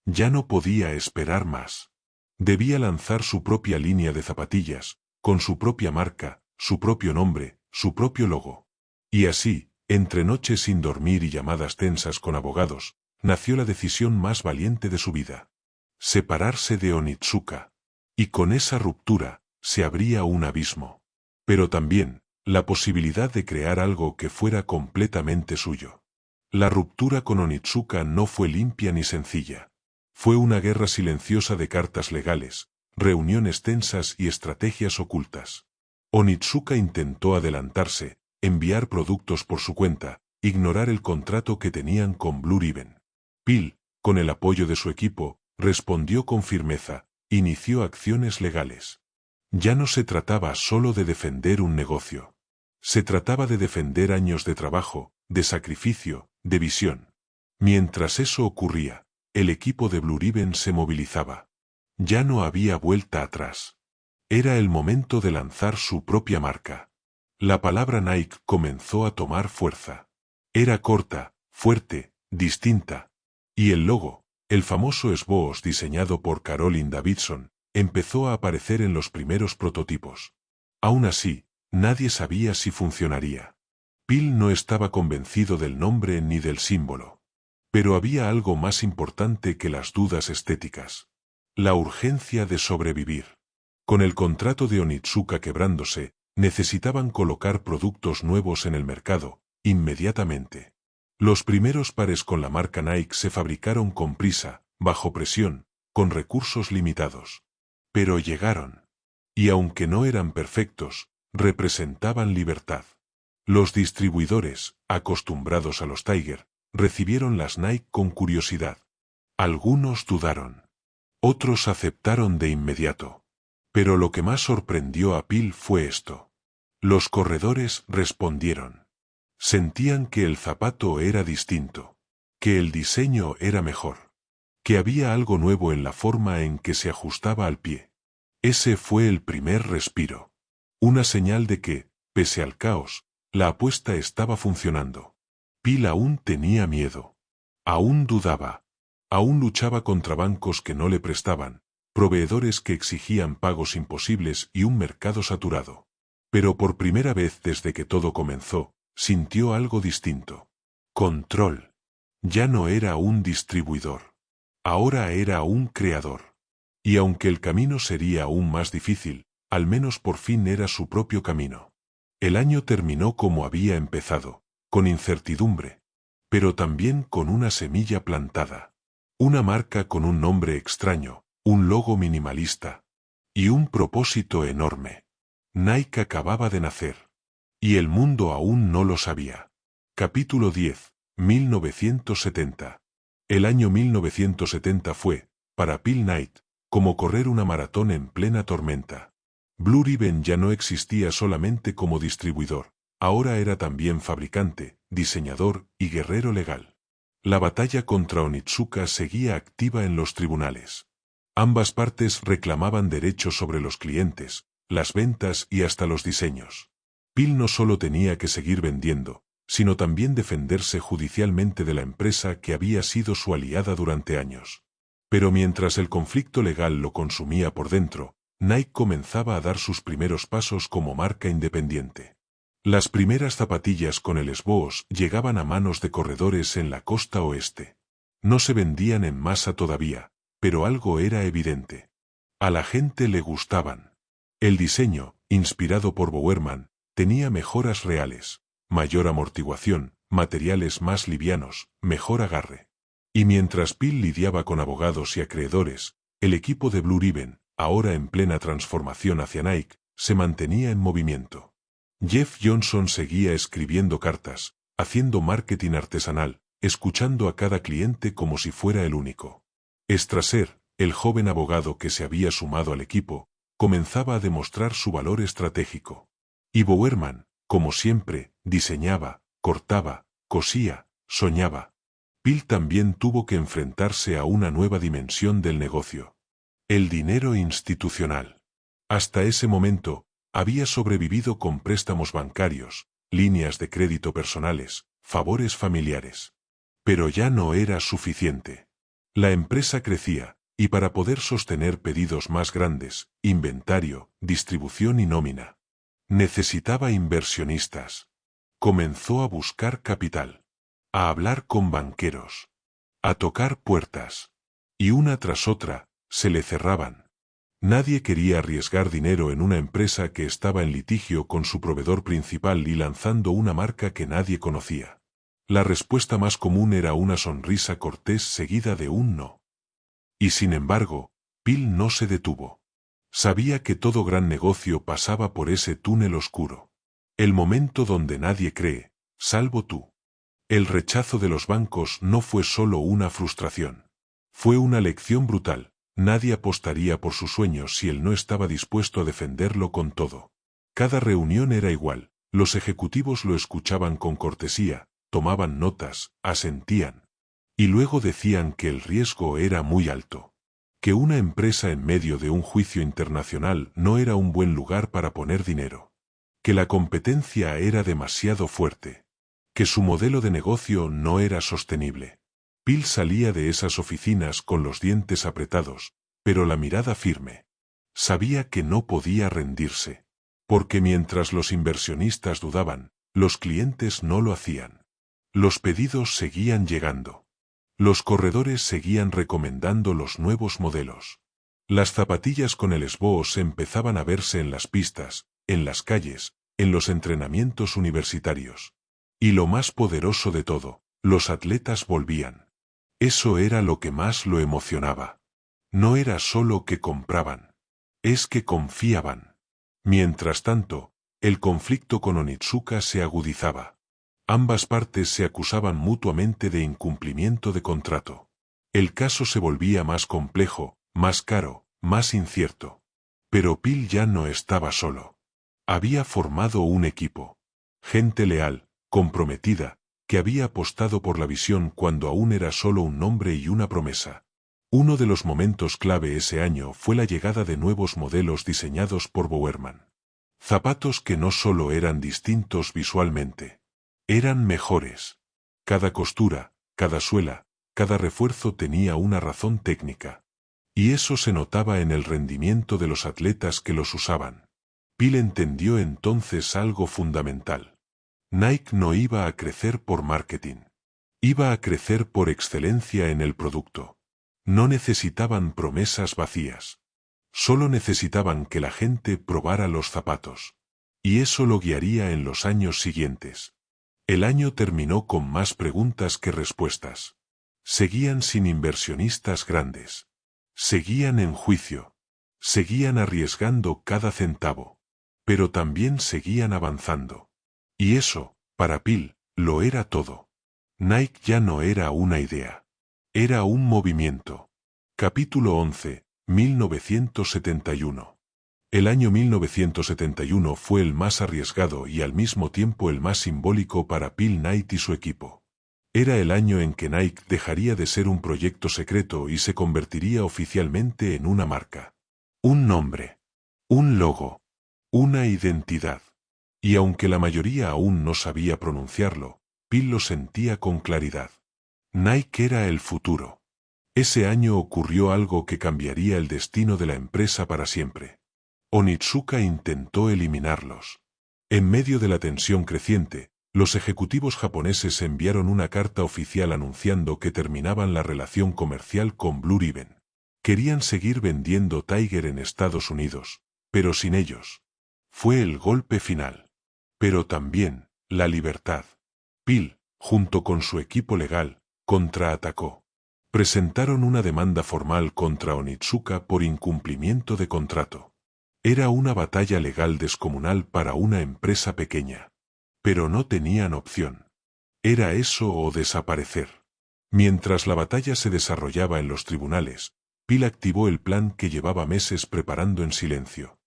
Ya no podía esperar más. Debía lanzar su propia línea de zapatillas, con su propia marca, su propio nombre, su propio logo. Y así, entre noches sin dormir y llamadas tensas con abogados, nació la decisión más valiente de su vida. Separarse de Onitsuka. Y con esa ruptura, se abría un abismo. Pero también, la posibilidad de crear algo que fuera completamente suyo. La ruptura con Onitsuka no fue limpia ni sencilla. Fue una guerra silenciosa de cartas legales, reuniones tensas y estrategias ocultas. Onitsuka intentó adelantarse, enviar productos por su cuenta, ignorar el contrato que tenían con Blue Ribbon. Phil, con el apoyo de su equipo, respondió con firmeza, inició acciones legales. Ya no se trataba solo de defender un negocio. Se trataba de defender años de trabajo, de sacrificio, de visión. Mientras eso ocurría, el equipo de Blue Ribbon se movilizaba. Ya no había vuelta atrás. Era el momento de lanzar su propia marca. La palabra Nike comenzó a tomar fuerza. Era corta, fuerte, distinta. Y el logo, el famoso esbozo diseñado por Caroline Davidson, empezó a aparecer en los primeros prototipos. Aún así, nadie sabía si funcionaría. Phil no estaba convencido del nombre ni del símbolo. Pero había algo más importante que las dudas estéticas. La urgencia de sobrevivir. Con el contrato de Onitsuka quebrándose, necesitaban colocar productos nuevos en el mercado, inmediatamente. Los primeros pares con la marca Nike se fabricaron con prisa, bajo presión, con recursos limitados. Pero llegaron. Y aunque no eran perfectos, representaban libertad. Los distribuidores, acostumbrados a los Tiger, recibieron las Nike con curiosidad. Algunos dudaron. Otros aceptaron de inmediato. Pero lo que más sorprendió a Phil fue esto. Los corredores respondieron. Sentían que el zapato era distinto. Que el diseño era mejor. Que había algo nuevo en la forma en que se ajustaba al pie. Ese fue el primer respiro. Una señal de que, pese al caos, la apuesta estaba funcionando. Phil aún tenía miedo. Aún dudaba. Aún luchaba contra bancos que no le prestaban, proveedores que exigían pagos imposibles y un mercado saturado. Pero por primera vez desde que todo comenzó, sintió algo distinto. Control. Ya no era un distribuidor. Ahora era un creador. Y aunque el camino sería aún más difícil, al menos por fin era su propio camino. El año terminó como había empezado, con incertidumbre. pero también con una semilla plantada. Una marca con un nombre extraño, un logo minimalista y un propósito enorme. Nike acababa de nacer. Y el mundo aún no lo sabía. Capítulo 10, 1970. El año 1970 fue, para Phil Knight, como correr una maratón en plena tormenta. Blue Ribbon ya no existía solamente como distribuidor, ahora era también fabricante, diseñador y guerrero legal. La batalla contra Onitsuka seguía activa en los tribunales. Ambas partes reclamaban derechos sobre los clientes, las ventas y hasta los diseños. Phil no solo tenía que seguir vendiendo, sino también defenderse judicialmente de la empresa que había sido su aliada durante años. Pero mientras el conflicto legal lo consumía por dentro, Nike comenzaba a dar sus primeros pasos como marca independiente. Las primeras zapatillas con el esboos llegaban a manos de corredores en la costa oeste. No se vendían en masa todavía, pero algo era evidente. A la gente le gustaban. El diseño, inspirado por Bowerman, tenía mejoras reales, mayor amortiguación, materiales más livianos, mejor agarre. Y mientras Phil lidiaba con abogados y acreedores, el equipo de Blue Ribbon, ahora en plena transformación hacia Nike, se mantenía en movimiento. Jeff Johnson seguía escribiendo cartas, haciendo marketing artesanal, escuchando a cada cliente como si fuera el único. Strasser, el joven abogado que se había sumado al equipo, comenzaba a demostrar su valor estratégico. Y Bowerman, como siempre, diseñaba, cortaba, cosía, soñaba. Phil también tuvo que enfrentarse a una nueva dimensión del negocio. El dinero institucional. Hasta ese momento, había sobrevivido con préstamos bancarios, líneas de crédito personales, favores familiares. Pero ya no era suficiente. La empresa crecía, y para poder sostener pedidos más grandes, inventario, distribución y nómina, necesitaba inversionistas. Comenzó a buscar capital, a hablar con banqueros, a tocar puertas. Y una tras otra, se le cerraban. Nadie quería arriesgar dinero en una empresa que estaba en litigio con su proveedor principal y lanzando una marca que nadie conocía. La respuesta más común era una sonrisa cortés seguida de un no. Y sin embargo, Phil no se detuvo. Sabía que todo gran negocio pasaba por ese túnel oscuro. El momento donde nadie cree, salvo tú. El rechazo de los bancos no fue solo una frustración. Fue una lección brutal. Nadie apostaría por sus sueños si él no estaba dispuesto a defenderlo con todo. Cada reunión era igual, los ejecutivos lo escuchaban con cortesía, tomaban notas, asentían. Y luego decían que el riesgo era muy alto. Que una empresa en medio de un juicio internacional no era un buen lugar para poner dinero. Que la competencia era demasiado fuerte. Que su modelo de negocio no era sostenible. Phil salía de esas oficinas con los dientes apretados, pero la mirada firme. Sabía que no podía rendirse. Porque mientras los inversionistas dudaban, los clientes no lo hacían. Los pedidos seguían llegando. Los corredores seguían recomendando los nuevos modelos. Las zapatillas con el esboos empezaban a verse en las pistas, en las calles, en los entrenamientos universitarios. Y lo más poderoso de todo, los atletas volvían. Eso era lo que más lo emocionaba. No era solo que compraban. Es que confiaban. Mientras tanto, el conflicto con Onitsuka se agudizaba. Ambas partes se acusaban mutuamente de incumplimiento de contrato. El caso se volvía más complejo, más caro, más incierto. Pero Phil ya no estaba solo. Había formado un equipo. Gente leal, comprometida, que había apostado por la visión cuando aún era solo un nombre y una promesa. Uno de los momentos clave ese año fue la llegada de nuevos modelos diseñados por Bowerman. Zapatos que no solo eran distintos visualmente, eran mejores. Cada costura, cada suela, cada refuerzo tenía una razón técnica. Y eso se notaba en el rendimiento de los atletas que los usaban. Phil entendió entonces algo fundamental. Nike no iba a crecer por marketing. Iba a crecer por excelencia en el producto. No necesitaban promesas vacías. Solo necesitaban que la gente probara los zapatos. Y eso lo guiaría en los años siguientes. El año terminó con más preguntas que respuestas. Seguían sin inversionistas grandes. Seguían en juicio. Seguían arriesgando cada centavo. Pero también seguían avanzando. Y eso, para Phil, lo era todo. Nike ya no era una idea. Era un movimiento. Capítulo 11, 1971. El año 1971 fue el más arriesgado y al mismo tiempo el más simbólico para Phil Knight y su equipo. Era el año en que Nike dejaría de ser un proyecto secreto y se convertiría oficialmente en una marca. Un nombre. Un logo. Una identidad. Y aunque la mayoría aún no sabía pronunciarlo, Phil lo sentía con claridad. Nike era el futuro. Ese año ocurrió algo que cambiaría el destino de la empresa para siempre. Onitsuka intentó eliminarlos. En medio de la tensión creciente, los ejecutivos japoneses enviaron una carta oficial anunciando que terminaban la relación comercial con Blue Ribbon. Querían seguir vendiendo Tiger en Estados Unidos, pero sin ellos. Fue el golpe final. Pero también, la libertad. Phil, junto con su equipo legal, contraatacó. Presentaron una demanda formal contra Onitsuka por incumplimiento de contrato. Era una batalla legal descomunal para una empresa pequeña. Pero no tenían opción. Era eso o desaparecer. Mientras la batalla se desarrollaba en los tribunales, Phil activó el plan que llevaba meses preparando en silencio.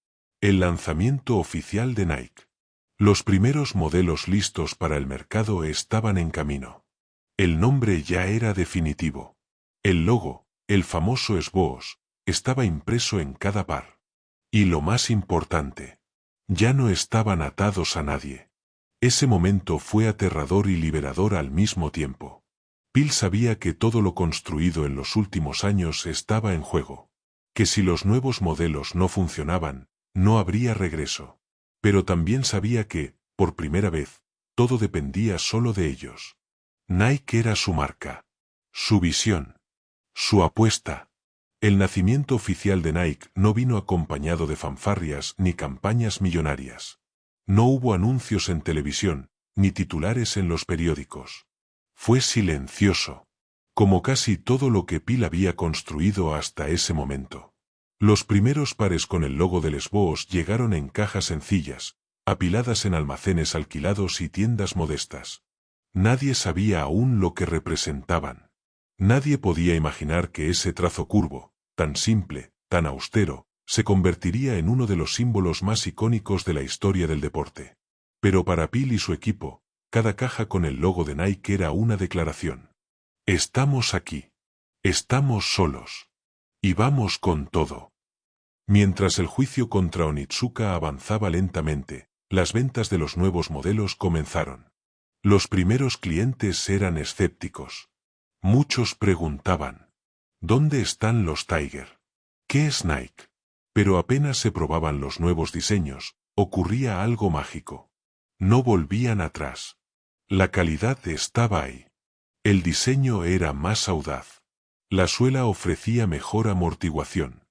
El lanzamiento oficial de Nike. Los primeros modelos listos para el mercado estaban en camino. El nombre ya era definitivo. El logo, el famoso esboos, estaba impreso en cada par. Y lo más importante, ya no estaban atados a nadie. Ese momento fue aterrador y liberador al mismo tiempo. Phil sabía que todo lo construido en los últimos años estaba en juego. Que si los nuevos modelos no funcionaban, no habría regreso. Pero también sabía que, por primera vez, todo dependía solo de ellos. Nike era su marca. Su visión. Su apuesta. El nacimiento oficial de Nike no vino acompañado de fanfarrias ni campañas millonarias. No hubo anuncios en televisión, ni titulares en los periódicos. Fue silencioso. Como casi todo lo que Phil había construido hasta ese momento. Los primeros pares con el logo del esboos llegaron en cajas sencillas, apiladas en almacenes alquilados y tiendas modestas. Nadie sabía aún lo que representaban. Nadie podía imaginar que ese trazo curvo, tan simple, tan austero, se convertiría en uno de los símbolos más icónicos de la historia del deporte. Pero para Phil y su equipo, cada caja con el logo de Nike era una declaración. Estamos aquí. Estamos solos. Y vamos con todo. Mientras el juicio contra Onitsuka avanzaba lentamente, las ventas de los nuevos modelos comenzaron. Los primeros clientes eran escépticos. Muchos preguntaban, ¿dónde están los Tiger? ¿Qué es Nike? Pero apenas se probaban los nuevos diseños, ocurría algo mágico. No volvían atrás. La calidad estaba ahí. El diseño era más audaz. La suela ofrecía mejor amortiguación.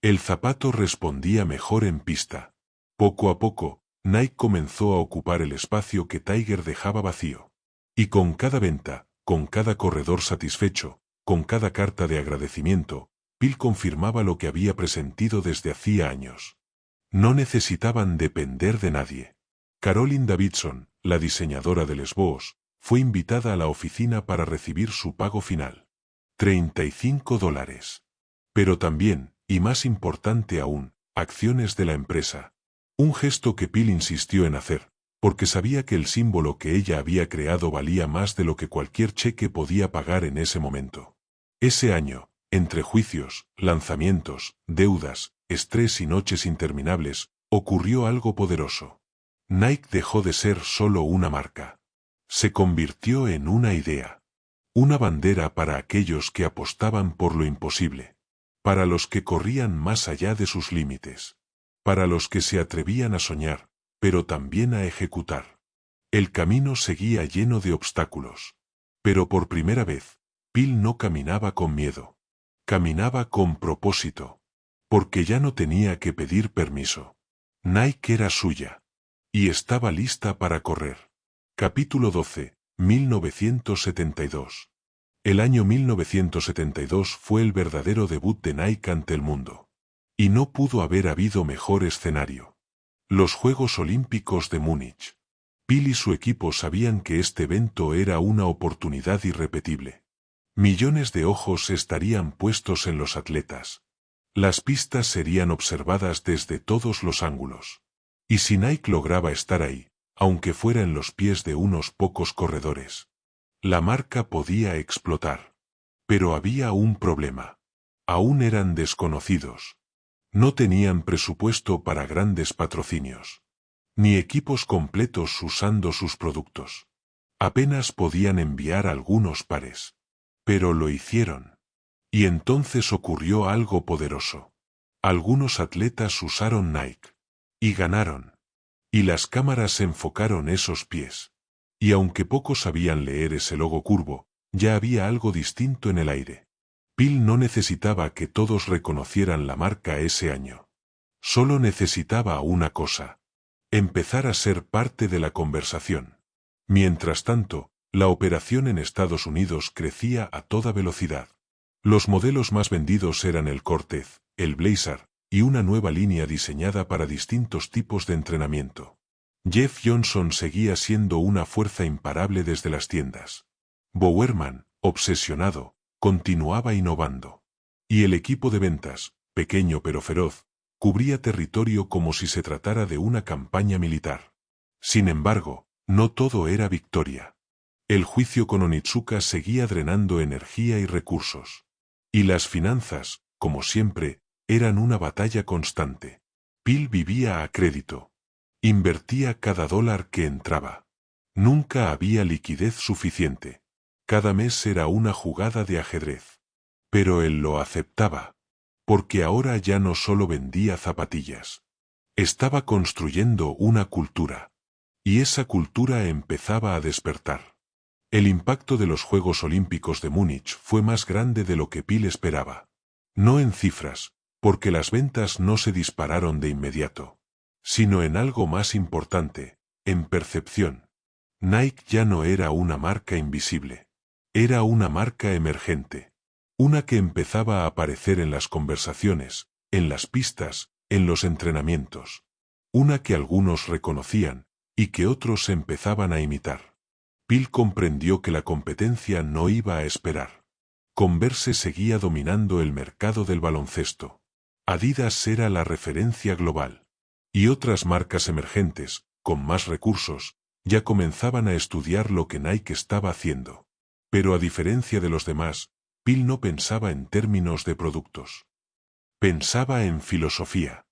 El zapato respondía mejor en pista. Poco a poco, Nike comenzó a ocupar el espacio que Tiger dejaba vacío. Y con cada venta, con cada corredor satisfecho, con cada carta de agradecimiento, Phil confirmaba lo que había presentido desde hacía años. No necesitaban depender de nadie. Caroline Davidson, la diseñadora del esboos, fue invitada a la oficina para recibir su pago final. $35. Pero también, y más importante aún, acciones de la empresa. Un gesto que Phil insistió en hacer, porque sabía que el símbolo que ella había creado valía más de lo que cualquier cheque podía pagar en ese momento. Ese año, entre juicios, lanzamientos, deudas, estrés y noches interminables, ocurrió algo poderoso. Nike dejó de ser solo una marca. Se convirtió en una idea. Una bandera para aquellos que apostaban por lo imposible. Para los que corrían más allá de sus límites. Para los que se atrevían a soñar, pero también a ejecutar. El camino seguía lleno de obstáculos. Pero por primera vez, Phil no caminaba con miedo. Caminaba con propósito. Porque ya no tenía que pedir permiso. Nike era suya. Y estaba lista para correr. Capítulo 12. 1972. El año 1972 fue el verdadero debut de Nike ante el mundo. Y no pudo haber habido mejor escenario. Los Juegos Olímpicos de Múnich. Bill y su equipo sabían que este evento era una oportunidad irrepetible. Millones de ojos estarían puestos en los atletas. Las pistas serían observadas desde todos los ángulos. Y si Nike lograba estar ahí, aunque fuera en los pies de unos pocos corredores, la marca podía explotar. Pero había un problema. Aún eran desconocidos. No tenían presupuesto para grandes patrocinios. Ni equipos completos usando sus productos. Apenas podían enviar algunos pares. Pero lo hicieron. Y entonces ocurrió algo poderoso. Algunos atletas usaron Nike. Y ganaron. Y las cámaras enfocaron esos pies. Y aunque pocos sabían leer ese logo curvo, ya había algo distinto en el aire. Bill no necesitaba que todos reconocieran la marca ese año. Solo necesitaba una cosa. Empezar a ser parte de la conversación. Mientras tanto, la operación en Estados Unidos crecía a toda velocidad. Los modelos más vendidos eran el Cortez, el Blazer, y una nueva línea diseñada para distintos tipos de entrenamiento. Jeff Johnson seguía siendo una fuerza imparable desde las tiendas. Bowerman, obsesionado, continuaba innovando. Y el equipo de ventas, pequeño pero feroz, cubría territorio como si se tratara de una campaña militar. Sin embargo, no todo era victoria. El juicio con Onitsuka seguía drenando energía y recursos. Y las finanzas, como siempre, eran una batalla constante. Bill vivía a crédito. Invertía cada dólar que entraba. Nunca había liquidez suficiente. Cada mes era una jugada de ajedrez. Pero él lo aceptaba. Porque ahora ya no solo vendía zapatillas. Estaba construyendo una cultura. Y esa cultura empezaba a despertar. El impacto de los Juegos Olímpicos de Múnich fue más grande de lo que Bill esperaba. No en cifras, porque las ventas no se dispararon de inmediato, sino en algo más importante, en percepción. Nike ya no era una marca invisible. Era una marca emergente. Una que empezaba a aparecer en las conversaciones, en las pistas, en los entrenamientos. Una que algunos reconocían, y que otros empezaban a imitar. Bill comprendió que la competencia no iba a esperar. Converse seguía dominando el mercado del baloncesto. Adidas era la referencia global. Y otras marcas emergentes, con más recursos, ya comenzaban a estudiar lo que Nike estaba haciendo. Pero a diferencia de los demás, Bill no pensaba en términos de productos. Pensaba en filosofía.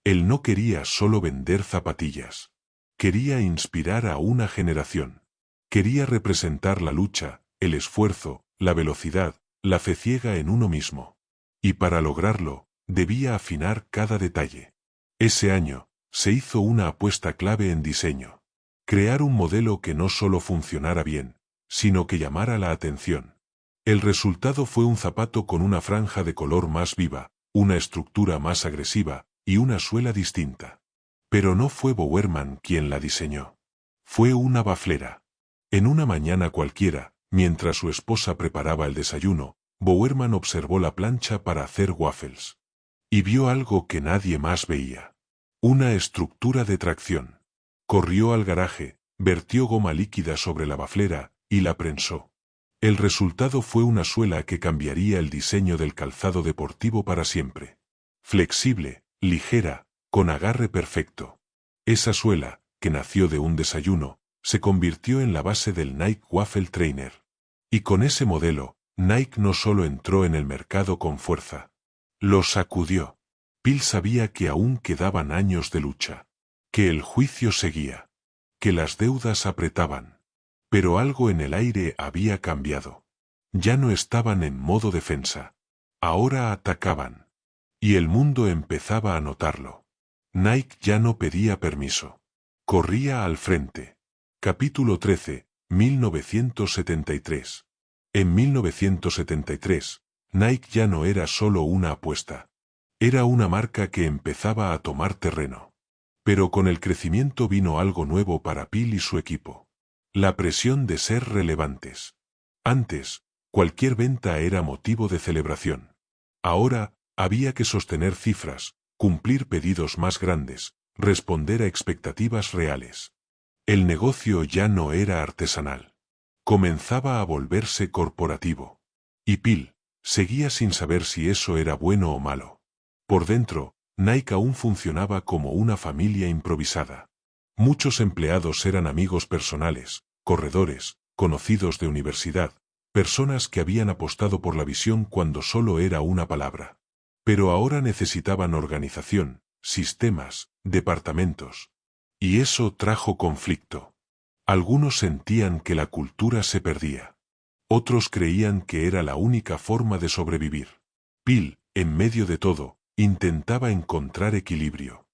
Él no quería solo vender zapatillas. Quería inspirar a una generación. Quería representar la lucha, el esfuerzo, la velocidad, la fe ciega en uno mismo. Y para lograrlo, debía afinar cada detalle. Ese año, se hizo una apuesta clave en diseño. Crear un modelo que no solo funcionara bien, sino que llamara la atención. El resultado fue un zapato con una franja de color más viva, una estructura más agresiva, y una suela distinta. Pero no fue Bowerman quien la diseñó. Fue una baflera. En una mañana cualquiera, mientras su esposa preparaba el desayuno, Bowerman observó la plancha para hacer waffles. Y vio algo que nadie más veía. Una estructura de tracción. Corrió al garaje, vertió goma líquida sobre la baflera, y la prensó. El resultado fue una suela que cambiaría el diseño del calzado deportivo para siempre. Flexible, ligera, con agarre perfecto. Esa suela, que nació de un desayuno, se convirtió en la base del Nike Waffle Trainer. Y con ese modelo, Nike no solo entró en el mercado con fuerza. Lo sacudió. Bill sabía que aún quedaban años de lucha. Que el juicio seguía. Que las deudas apretaban. Pero algo en el aire había cambiado. Ya no estaban en modo defensa. Ahora atacaban. Y el mundo empezaba a notarlo. Nike ya no pedía permiso. Corría al frente. Capítulo 13, 1973. En 1973, Nike ya no era solo una apuesta. Era una marca que empezaba a tomar terreno. Pero con el crecimiento vino algo nuevo para Bill y su equipo. La presión de ser relevantes. Antes, cualquier venta era motivo de celebración. Ahora, había que sostener cifras, cumplir pedidos más grandes, responder a expectativas reales. El negocio ya no era artesanal. Comenzaba a volverse corporativo. Y Phil seguía sin saber si eso era bueno o malo. Por dentro, Nike aún funcionaba como una familia improvisada. Muchos empleados eran amigos personales, corredores, conocidos de universidad, personas que habían apostado por la visión cuando solo era una palabra. Pero ahora necesitaban organización, sistemas, departamentos. Y eso trajo conflicto. Algunos sentían que la cultura se perdía. Otros creían que era la única forma de sobrevivir. Phil, en medio de todo, intentaba encontrar equilibrio.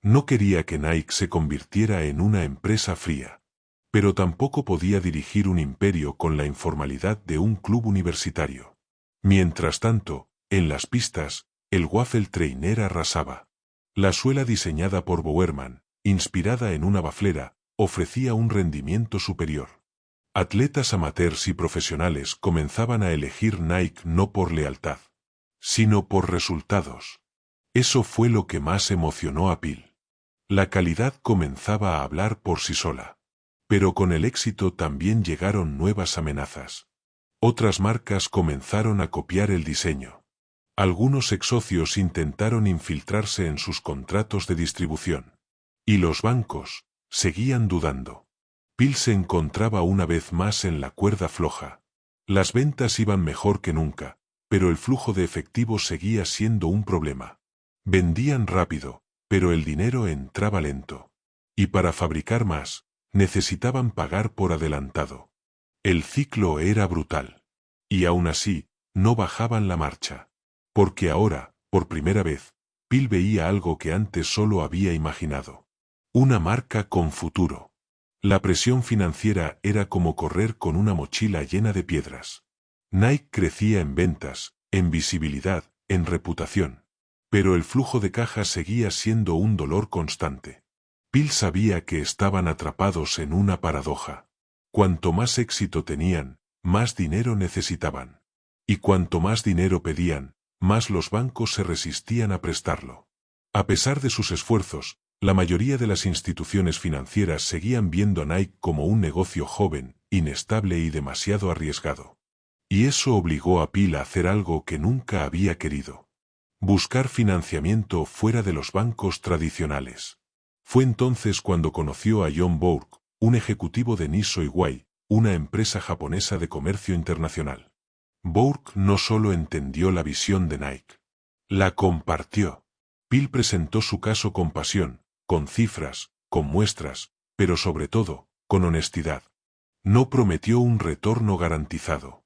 No quería que Nike se convirtiera en una empresa fría. Pero tampoco podía dirigir un imperio con la informalidad de un club universitario. Mientras tanto, en las pistas, el Waffle Trainer arrasaba. La suela diseñada por Bowerman, inspirada en una baflera, ofrecía un rendimiento superior. Atletas amateurs y profesionales comenzaban a elegir Nike no por lealtad, sino por resultados. Eso fue lo que más emocionó a Phil. La calidad comenzaba a hablar por sí sola. Pero con el éxito también llegaron nuevas amenazas. Otras marcas comenzaron a copiar el diseño. Algunos ex-socios intentaron infiltrarse en sus contratos de distribución. Y los bancos seguían dudando. Phil se encontraba una vez más en la cuerda floja. Las ventas iban mejor que nunca, pero el flujo de efectivo seguía siendo un problema. Vendían rápido, pero el dinero entraba lento. Y para fabricar más, necesitaban pagar por adelantado. El ciclo era brutal. Y aún así, no bajaban la marcha. Porque ahora, por primera vez, Phil veía algo que antes solo había imaginado. Una marca con futuro. La presión financiera era como correr con una mochila llena de piedras. Nike crecía en ventas, en visibilidad, en reputación. Pero el flujo de caja seguía siendo un dolor constante. Phil sabía que estaban atrapados en una paradoja. Cuanto más éxito tenían, más dinero necesitaban. Y cuanto más dinero pedían, más los bancos se resistían a prestarlo. A pesar de sus esfuerzos, la mayoría de las instituciones financieras seguían viendo a Nike como un negocio joven, inestable y demasiado arriesgado. Y eso obligó a Phil a hacer algo que nunca había querido. Buscar financiamiento fuera de los bancos tradicionales. Fue entonces cuando conoció a John Bourke, un ejecutivo de Nisso Iwai, una empresa japonesa de comercio internacional. Bourke no solo entendió la visión de Nike, la compartió. Phil presentó su caso con pasión, con cifras, con muestras, pero sobre todo, con honestidad. No prometió un retorno garantizado.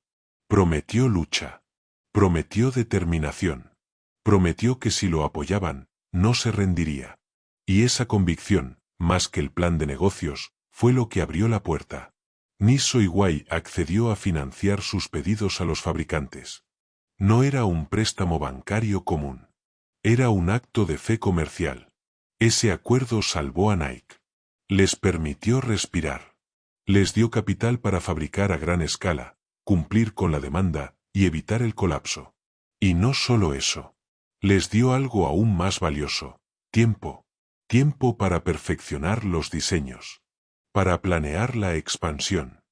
Prometió lucha. Prometió determinación. Prometió que si lo apoyaban, no se rendiría. Y esa convicción, más que el plan de negocios, fue lo que abrió la puerta. Nisso Iwai accedió a financiar sus pedidos a los fabricantes. No era un préstamo bancario común. Era un acto de fe comercial. Ese acuerdo salvó a Nike. Les permitió respirar. Les dio capital para fabricar a gran escala, cumplir con la demanda y evitar el colapso. Y no solo eso. Les dio algo aún más valioso: tiempo. Tiempo para perfeccionar los diseños. Para planear la expansión.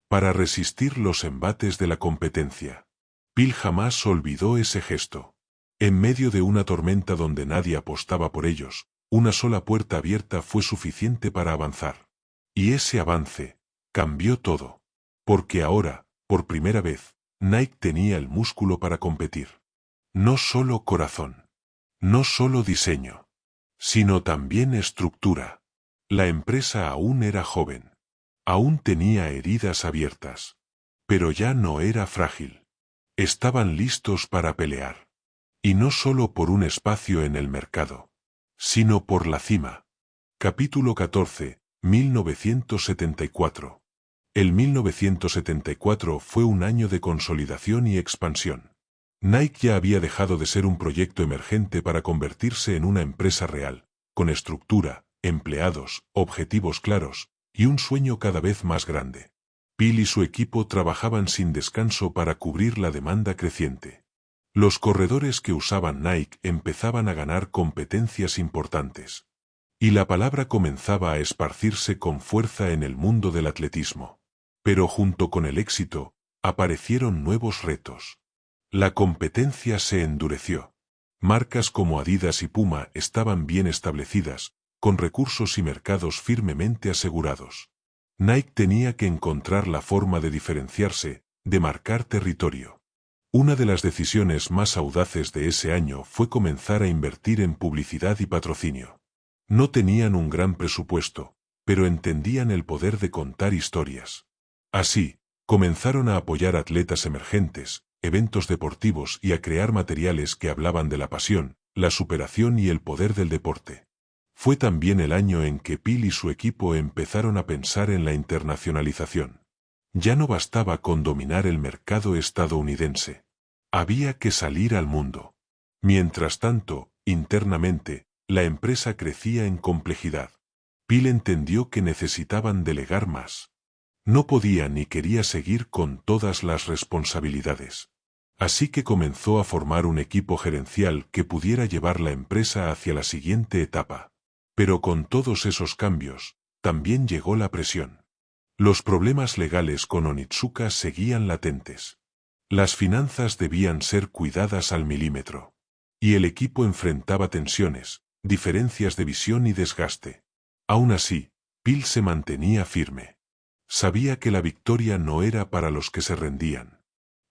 Para resistir los embates de la competencia. Phil jamás olvidó ese gesto. En medio de una tormenta donde nadie apostaba por ellos, una sola puerta abierta fue suficiente para avanzar. Y ese avance cambió todo. Porque ahora, por primera vez, Nike tenía el músculo para competir. No solo corazón. No solo diseño. Sino también estructura. La empresa aún era joven. Aún tenía heridas abiertas. Pero ya no era frágil. Estaban listos para pelear. Y no solo por un espacio en el mercado, sino por la cima. Capítulo 14, 1974. El 1974 fue un año de consolidación y expansión. Nike ya había dejado de ser un proyecto emergente para convertirse en una empresa real, con estructura, empleados, objetivos claros, y un sueño cada vez más grande. Bill y su equipo trabajaban sin descanso para cubrir la demanda creciente. Los corredores que usaban Nike empezaban a ganar competencias importantes. Y la palabra comenzaba a esparcirse con fuerza en el mundo del atletismo. Pero junto con el éxito, aparecieron nuevos retos. La competencia se endureció. Marcas como Adidas y Puma estaban bien establecidas, con recursos y mercados firmemente asegurados. Nike tenía que encontrar la forma de diferenciarse, de marcar territorio. Una de las decisiones más audaces de ese año fue comenzar a invertir en publicidad y patrocinio. No tenían un gran presupuesto, pero entendían el poder de contar historias. Así, comenzaron a apoyar atletas emergentes, eventos deportivos y a crear materiales que hablaban de la pasión, la superación y el poder del deporte. Fue también el año en que Bill y su equipo empezaron a pensar en la internacionalización. Ya no bastaba con dominar el mercado estadounidense. Había que salir al mundo. Mientras tanto, internamente, la empresa crecía en complejidad. Bill entendió que necesitaban delegar más. No podía ni quería seguir con todas las responsabilidades. Así que comenzó a formar un equipo gerencial que pudiera llevar la empresa hacia la siguiente etapa. Pero con todos esos cambios, también llegó la presión. Los problemas legales con Onitsuka seguían latentes. Las finanzas debían ser cuidadas al milímetro. Y el equipo enfrentaba tensiones, diferencias de visión y desgaste. Aún así, Bill se mantenía firme. Sabía que la victoria no era para los que se rendían.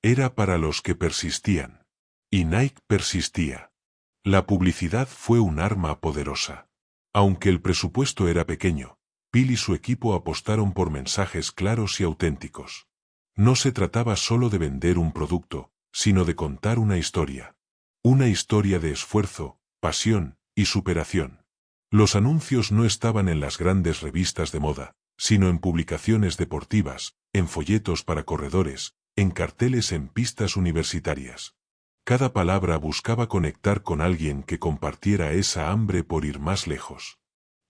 Era para los que persistían. Y Nike persistía. La publicidad fue un arma poderosa. Aunque el presupuesto era pequeño, Bill y su equipo apostaron por mensajes claros y auténticos. No se trataba solo de vender un producto, sino de contar una historia. Una historia de esfuerzo, pasión y superación. Los anuncios no estaban en las grandes revistas de moda, sino en publicaciones deportivas, en folletos para corredores, en carteles en pistas universitarias. Cada palabra buscaba conectar con alguien que compartiera esa hambre por ir más lejos.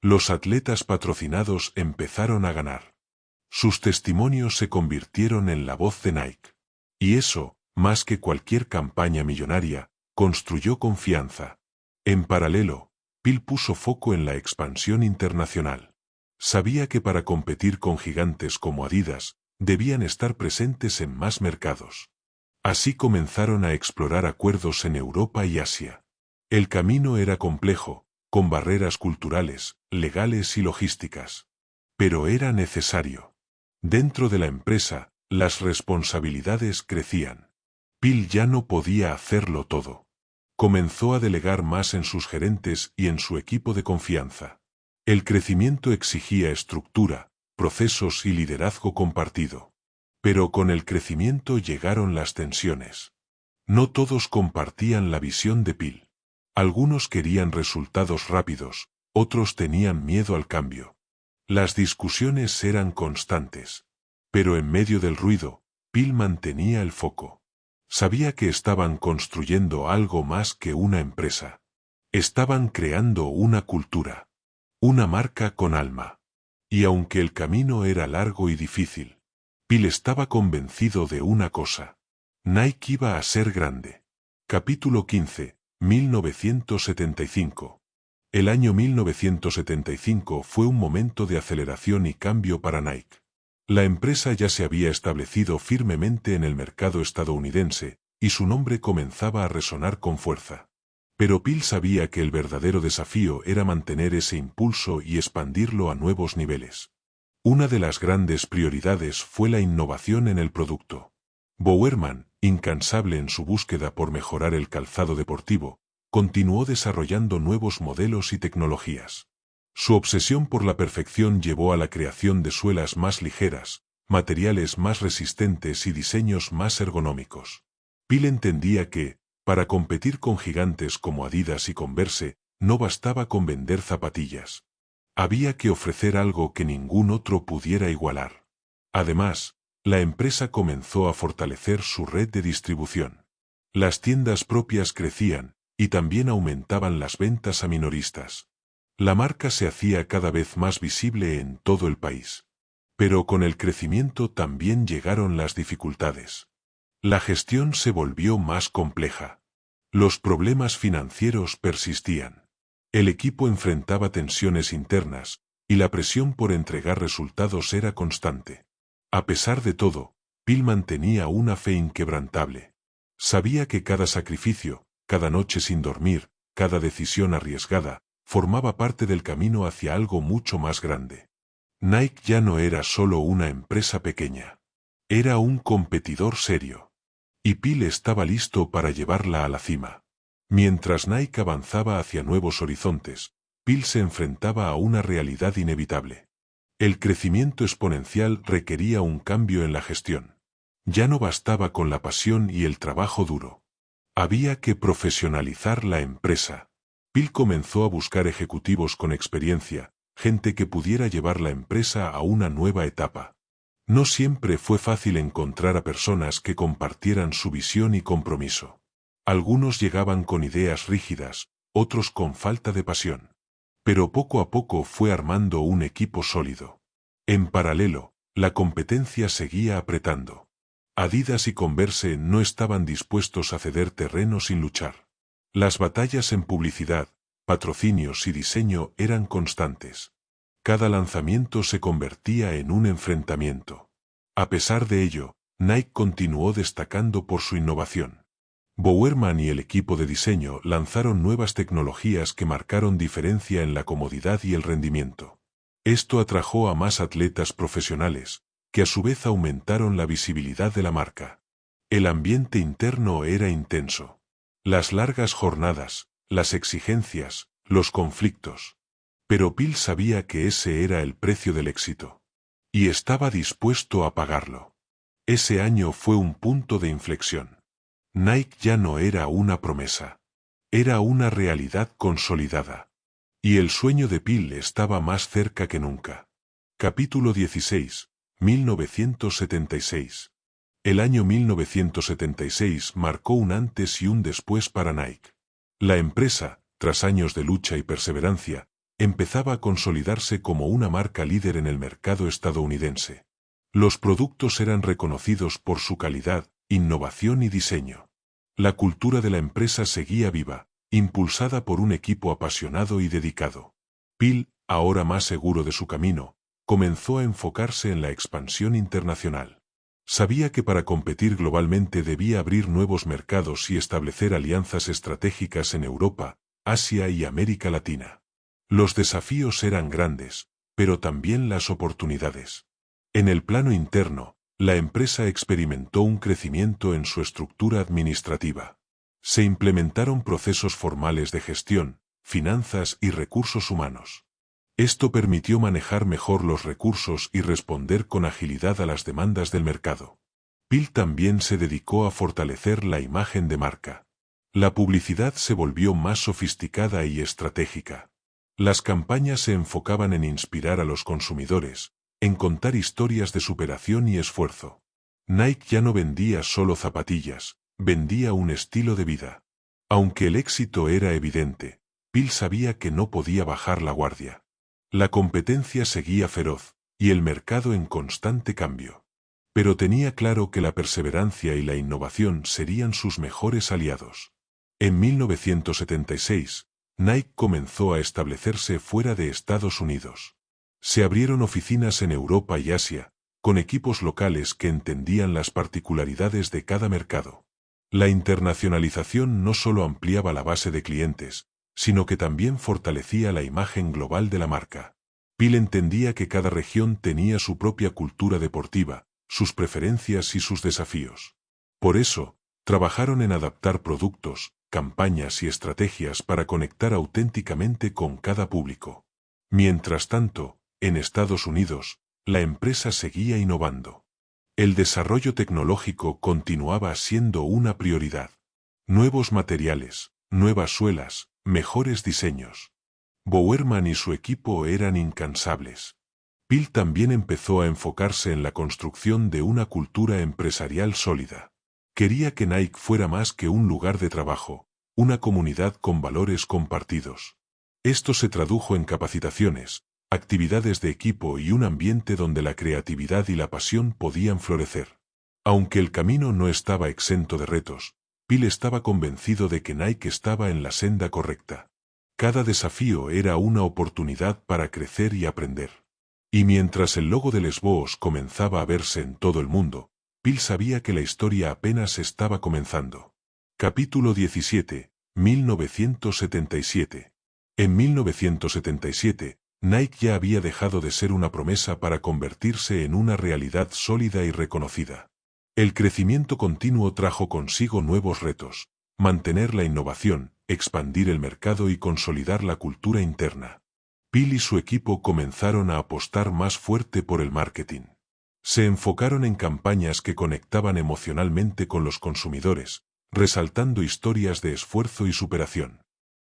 Los atletas patrocinados empezaron a ganar. Sus testimonios se convirtieron en la voz de Nike. Y eso, más que cualquier campaña millonaria, construyó confianza. En paralelo, Bill puso foco en la expansión internacional. Sabía que para competir con gigantes como Adidas, debían estar presentes en más mercados. Así comenzaron a explorar acuerdos en Europa y Asia. El camino era complejo, con barreras culturales, legales y logísticas. Pero era necesario. Dentro de la empresa, las responsabilidades crecían. Bill ya no podía hacerlo todo. Comenzó a delegar más en sus gerentes y en su equipo de confianza. El crecimiento exigía estructura, procesos y liderazgo compartido. Pero con el crecimiento llegaron las tensiones. No todos compartían la visión de Bill. Algunos querían resultados rápidos, otros tenían miedo al cambio. Las discusiones eran constantes. Pero en medio del ruido, Bill mantenía el foco. Sabía que estaban construyendo algo más que una empresa. Estaban creando una cultura. Una marca con alma. Y aunque el camino era largo y difícil, Bill estaba convencido de una cosa. Nike iba a ser grande. Capítulo 15, 1975. El año 1975 fue un momento de aceleración y cambio para Nike. La empresa ya se había establecido firmemente en el mercado estadounidense, y su nombre comenzaba a resonar con fuerza. Pero Bill sabía que el verdadero desafío era mantener ese impulso y expandirlo a nuevos niveles. Una de las grandes prioridades fue la innovación en el producto. Bowerman, incansable en su búsqueda por mejorar el calzado deportivo, continuó desarrollando nuevos modelos y tecnologías. Su obsesión por la perfección llevó a la creación de suelas más ligeras, materiales más resistentes y diseños más ergonómicos. Bill entendía que, para competir con gigantes como Adidas y Converse, no bastaba con vender zapatillas. Había que ofrecer algo que ningún otro pudiera igualar. Además, la empresa comenzó a fortalecer su red de distribución. Las tiendas propias crecían, y también aumentaban las ventas a minoristas. La marca se hacía cada vez más visible en todo el país. Pero con el crecimiento también llegaron las dificultades. La gestión se volvió más compleja. Los problemas financieros persistían. El equipo enfrentaba tensiones internas, y la presión por entregar resultados era constante. A pesar de todo, Bill mantenía una fe inquebrantable. Sabía que cada sacrificio, cada noche sin dormir, cada decisión arriesgada, formaba parte del camino hacia algo mucho más grande. Nike ya no era solo una empresa pequeña. Era un competidor serio. Y Bill estaba listo para llevarla a la cima. Mientras Nike avanzaba hacia nuevos horizontes, Bill se enfrentaba a una realidad inevitable. El crecimiento exponencial requería un cambio en la gestión. Ya no bastaba con la pasión y el trabajo duro. Había que profesionalizar la empresa. Bill comenzó a buscar ejecutivos con experiencia, gente que pudiera llevar la empresa a una nueva etapa. No siempre fue fácil encontrar a personas que compartieran su visión y compromiso. Algunos llegaban con ideas rígidas, otros con falta de pasión. Pero poco a poco fue armando un equipo sólido. En paralelo, la competencia seguía apretando. Adidas y Converse no estaban dispuestos a ceder terreno sin luchar. Las batallas en publicidad, patrocinios y diseño eran constantes. Cada lanzamiento se convertía en un enfrentamiento. A pesar de ello, Nike continuó destacando por su innovación. Bowerman y el equipo de diseño lanzaron nuevas tecnologías que marcaron diferencia en la comodidad y el rendimiento. Esto atrajo a más atletas profesionales, que a su vez aumentaron la visibilidad de la marca. El ambiente interno era intenso. Las largas jornadas, las exigencias, los conflictos. Pero Bill sabía que ese era el precio del éxito. Y estaba dispuesto a pagarlo. Ese año fue un punto de inflexión. Nike ya no era una promesa. Era una realidad consolidada. Y el sueño de Bill estaba más cerca que nunca. Capítulo 16. 1976. El año 1976 marcó un antes y un después para Nike. La empresa, tras años de lucha y perseverancia, empezaba a consolidarse como una marca líder en el mercado estadounidense. Los productos eran reconocidos por su calidad, innovación y diseño. La cultura de la empresa seguía viva, impulsada por un equipo apasionado y dedicado. Bill, ahora más seguro de su camino, comenzó a enfocarse en la expansión internacional. Sabía que para competir globalmente debía abrir nuevos mercados y establecer alianzas estratégicas en Europa, Asia y América Latina. Los desafíos eran grandes, pero también las oportunidades. En el plano interno, la empresa experimentó un crecimiento en su estructura administrativa. Se implementaron procesos formales de gestión, finanzas y recursos humanos. Esto permitió manejar mejor los recursos y responder con agilidad a las demandas del mercado. Bill también se dedicó a fortalecer la imagen de marca. La publicidad se volvió más sofisticada y estratégica. Las campañas se enfocaban en inspirar a los consumidores, en contar historias de superación y esfuerzo. Nike ya no vendía solo zapatillas, vendía un estilo de vida. Aunque el éxito era evidente, Bill sabía que no podía bajar la guardia. La competencia seguía feroz, y el mercado en constante cambio. Pero tenía claro que la perseverancia y la innovación serían sus mejores aliados. En 1976, Nike comenzó a establecerse fuera de Estados Unidos. Se abrieron oficinas en Europa y Asia, con equipos locales que entendían las particularidades de cada mercado. La internacionalización no solo ampliaba la base de clientes, sino que también fortalecía la imagen global de la marca. Bill entendía que cada región tenía su propia cultura deportiva, sus preferencias y sus desafíos. Por eso, trabajaron en adaptar productos, campañas y estrategias para conectar auténticamente con cada público. Mientras tanto, en Estados Unidos, la empresa seguía innovando. El desarrollo tecnológico continuaba siendo una prioridad. Nuevos materiales, nuevas suelas, mejores diseños. Bowerman y su equipo eran incansables. Bill también empezó a enfocarse en la construcción de una cultura empresarial sólida. Quería que Nike fuera más que un lugar de trabajo, una comunidad con valores compartidos. Esto se tradujo en capacitaciones, actividades de equipo y un ambiente donde la creatividad y la pasión podían florecer. Aunque el camino no estaba exento de retos, Phil estaba convencido de que Nike estaba en la senda correcta. Cada desafío era una oportunidad para crecer y aprender. Y mientras el logo del Esboos comenzaba a verse en todo el mundo, Phil sabía que la historia apenas estaba comenzando. Capítulo 17, 1977. En 1977, Nike ya había dejado de ser una promesa para convertirse en una realidad sólida y reconocida. El crecimiento continuo trajo consigo nuevos retos: mantener la innovación, expandir el mercado y consolidar la cultura interna. Phil y su equipo comenzaron a apostar más fuerte por el marketing. Se enfocaron en campañas que conectaban emocionalmente con los consumidores, resaltando historias de esfuerzo y superación.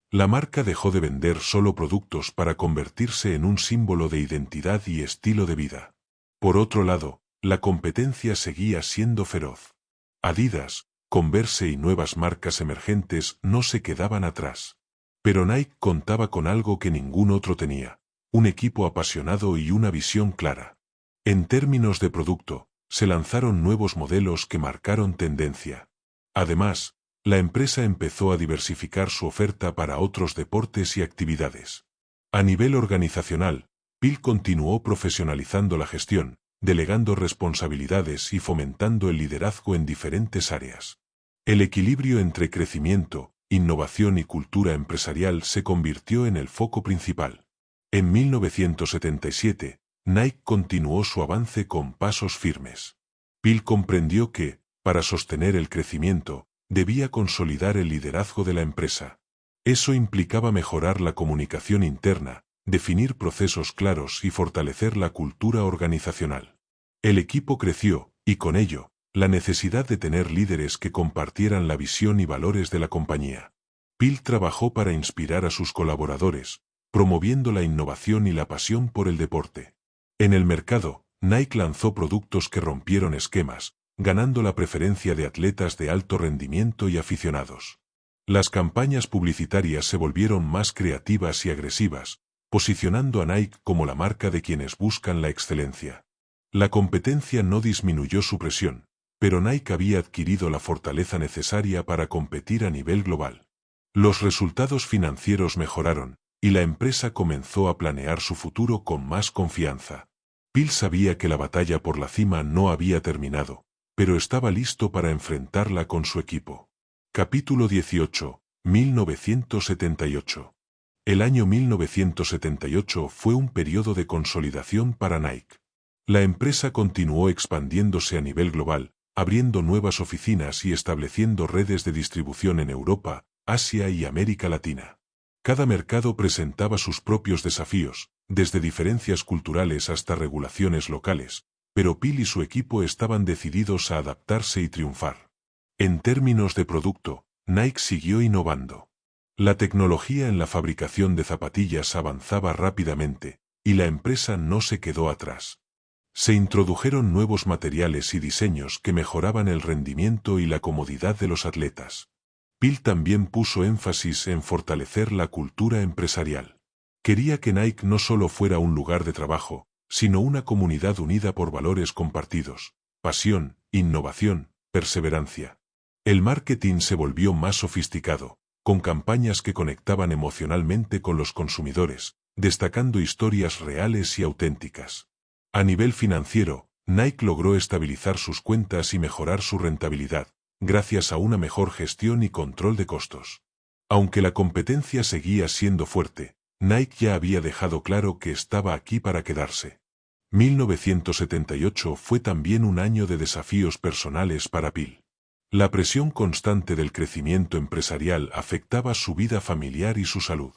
La marca dejó de vender solo productos para convertirse en un símbolo de identidad y estilo de vida. Por otro lado, la competencia seguía siendo feroz. Adidas, Converse y nuevas marcas emergentes no se quedaban atrás. Pero Nike contaba con algo que ningún otro tenía: un equipo apasionado y una visión clara. En términos de producto, se lanzaron nuevos modelos que marcaron tendencia. Además, la empresa empezó a diversificar su oferta para otros deportes y actividades. A nivel organizacional, Phil continuó profesionalizando la gestión, delegando responsabilidades y fomentando el liderazgo en diferentes áreas. El equilibrio entre crecimiento, innovación y cultura empresarial se convirtió en el foco principal. En 1977, Nike continuó su avance con pasos firmes. Phil comprendió que, para sostener el crecimiento, debía consolidar el liderazgo de la empresa. Eso implicaba mejorar la comunicación interna, definir procesos claros y fortalecer la cultura organizacional. El equipo creció, y con ello, la necesidad de tener líderes que compartieran la visión y valores de la compañía. Phil trabajó para inspirar a sus colaboradores, promoviendo la innovación y la pasión por el deporte. En el mercado, Nike lanzó productos que rompieron esquemas, ganando la preferencia de atletas de alto rendimiento y aficionados. Las campañas publicitarias se volvieron más creativas y agresivas, posicionando a Nike como la marca de quienes buscan la excelencia. La competencia no disminuyó su presión, pero Nike había adquirido la fortaleza necesaria para competir a nivel global. Los resultados financieros mejoraron, y la empresa comenzó a planear su futuro con más confianza. Phil sabía que la batalla por la cima no había terminado, pero estaba listo para enfrentarla con su equipo. Capítulo 18, 1978. El año 1978 fue un periodo de consolidación para Nike. La empresa continuó expandiéndose a nivel global, abriendo nuevas oficinas y estableciendo redes de distribución en Europa, Asia y América Latina. Cada mercado presentaba sus propios desafíos, desde diferencias culturales hasta regulaciones locales, pero Phil y su equipo estaban decididos a adaptarse y triunfar. En términos de producto, Nike siguió innovando. La tecnología en la fabricación de zapatillas avanzaba rápidamente, y la empresa no se quedó atrás. Se introdujeron nuevos materiales y diseños que mejoraban el rendimiento y la comodidad de los atletas. Phil también puso énfasis en fortalecer la cultura empresarial. Quería que Nike no solo fuera un lugar de trabajo, sino una comunidad unida por valores compartidos: pasión, innovación, perseverancia. El marketing se volvió más sofisticado, con campañas que conectaban emocionalmente con los consumidores, destacando historias reales y auténticas. A nivel financiero, Nike logró estabilizar sus cuentas y mejorar su rentabilidad, gracias a una mejor gestión y control de costos. Aunque la competencia seguía siendo fuerte, Nike ya había dejado claro que estaba aquí para quedarse. 1978 fue también un año de desafíos personales para Phil. La presión constante del crecimiento empresarial afectaba su vida familiar y su salud.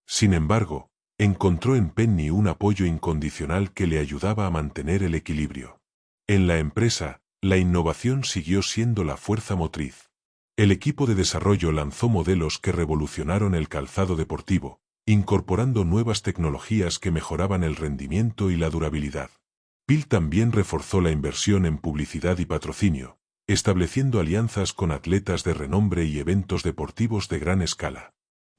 Sin embargo, encontró en Penny un apoyo incondicional que le ayudaba a mantener el equilibrio. En la empresa, la innovación siguió siendo la fuerza motriz. El equipo de desarrollo lanzó modelos que revolucionaron el calzado deportivo, incorporando nuevas tecnologías que mejoraban el rendimiento y la durabilidad. Phil también reforzó la inversión en publicidad y patrocinio, estableciendo alianzas con atletas de renombre y eventos deportivos de gran escala.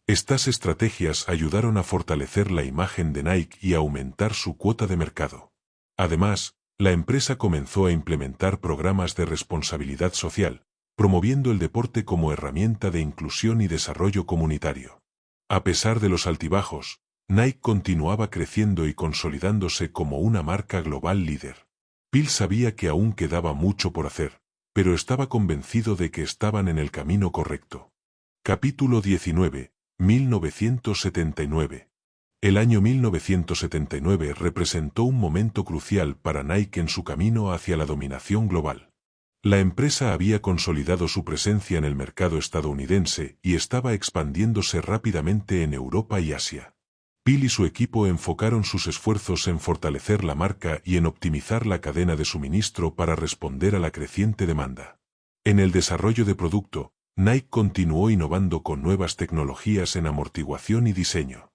Estas estrategias ayudaron a fortalecer la imagen de Nike y a aumentar su cuota de mercado. Además, la empresa comenzó a implementar programas de responsabilidad social, promoviendo el deporte como herramienta de inclusión y desarrollo comunitario. A pesar de los altibajos, Nike continuaba creciendo y consolidándose como una marca global líder. Bill sabía que aún quedaba mucho por hacer, pero estaba convencido de que estaban en el camino correcto. Capítulo 19. 1979. El año 1979 representó un momento crucial para Nike en su camino hacia la dominación global. La empresa había consolidado su presencia en el mercado estadounidense y estaba expandiéndose rápidamente en Europa y Asia. Bill y su equipo enfocaron sus esfuerzos en fortalecer la marca y en optimizar la cadena de suministro para responder a la creciente demanda. En el desarrollo de producto, Nike continuó innovando con nuevas tecnologías en amortiguación y diseño.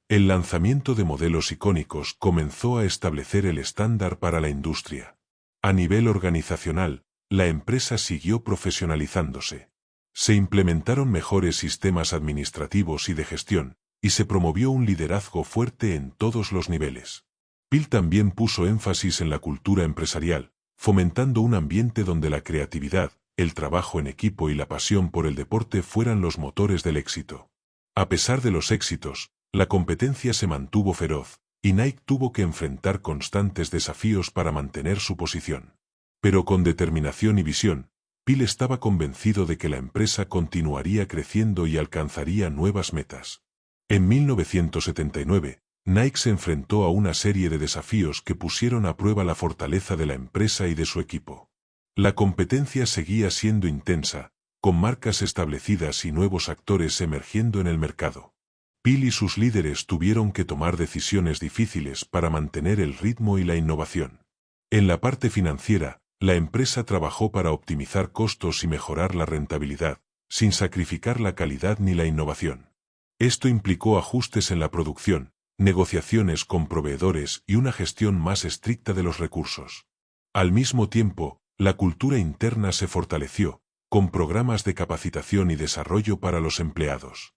El lanzamiento de modelos icónicos comenzó a establecer el estándar para la industria. A nivel organizacional, la empresa siguió profesionalizándose. Se implementaron mejores sistemas administrativos y de gestión, y se promovió un liderazgo fuerte en todos los niveles. Bill también puso énfasis en la cultura empresarial, fomentando un ambiente donde la creatividad, el trabajo en equipo y la pasión por el deporte fueran los motores del éxito. A pesar de los éxitos, la competencia se mantuvo feroz, y Nike tuvo que enfrentar constantes desafíos para mantener su posición. Pero con determinación y visión, Bill estaba convencido de que la empresa continuaría creciendo y alcanzaría nuevas metas. En 1979, Nike se enfrentó a una serie de desafíos que pusieron a prueba la fortaleza de la empresa y de su equipo. La competencia seguía siendo intensa, con marcas establecidas y nuevos actores emergiendo en el mercado. Bill y sus líderes tuvieron que tomar decisiones difíciles para mantener el ritmo y la innovación. En la parte financiera, la empresa trabajó para optimizar costos y mejorar la rentabilidad, sin sacrificar la calidad ni la innovación. Esto implicó ajustes en la producción, negociaciones con proveedores y una gestión más estricta de los recursos. Al mismo tiempo, la cultura interna se fortaleció, con programas de capacitación y desarrollo para los empleados.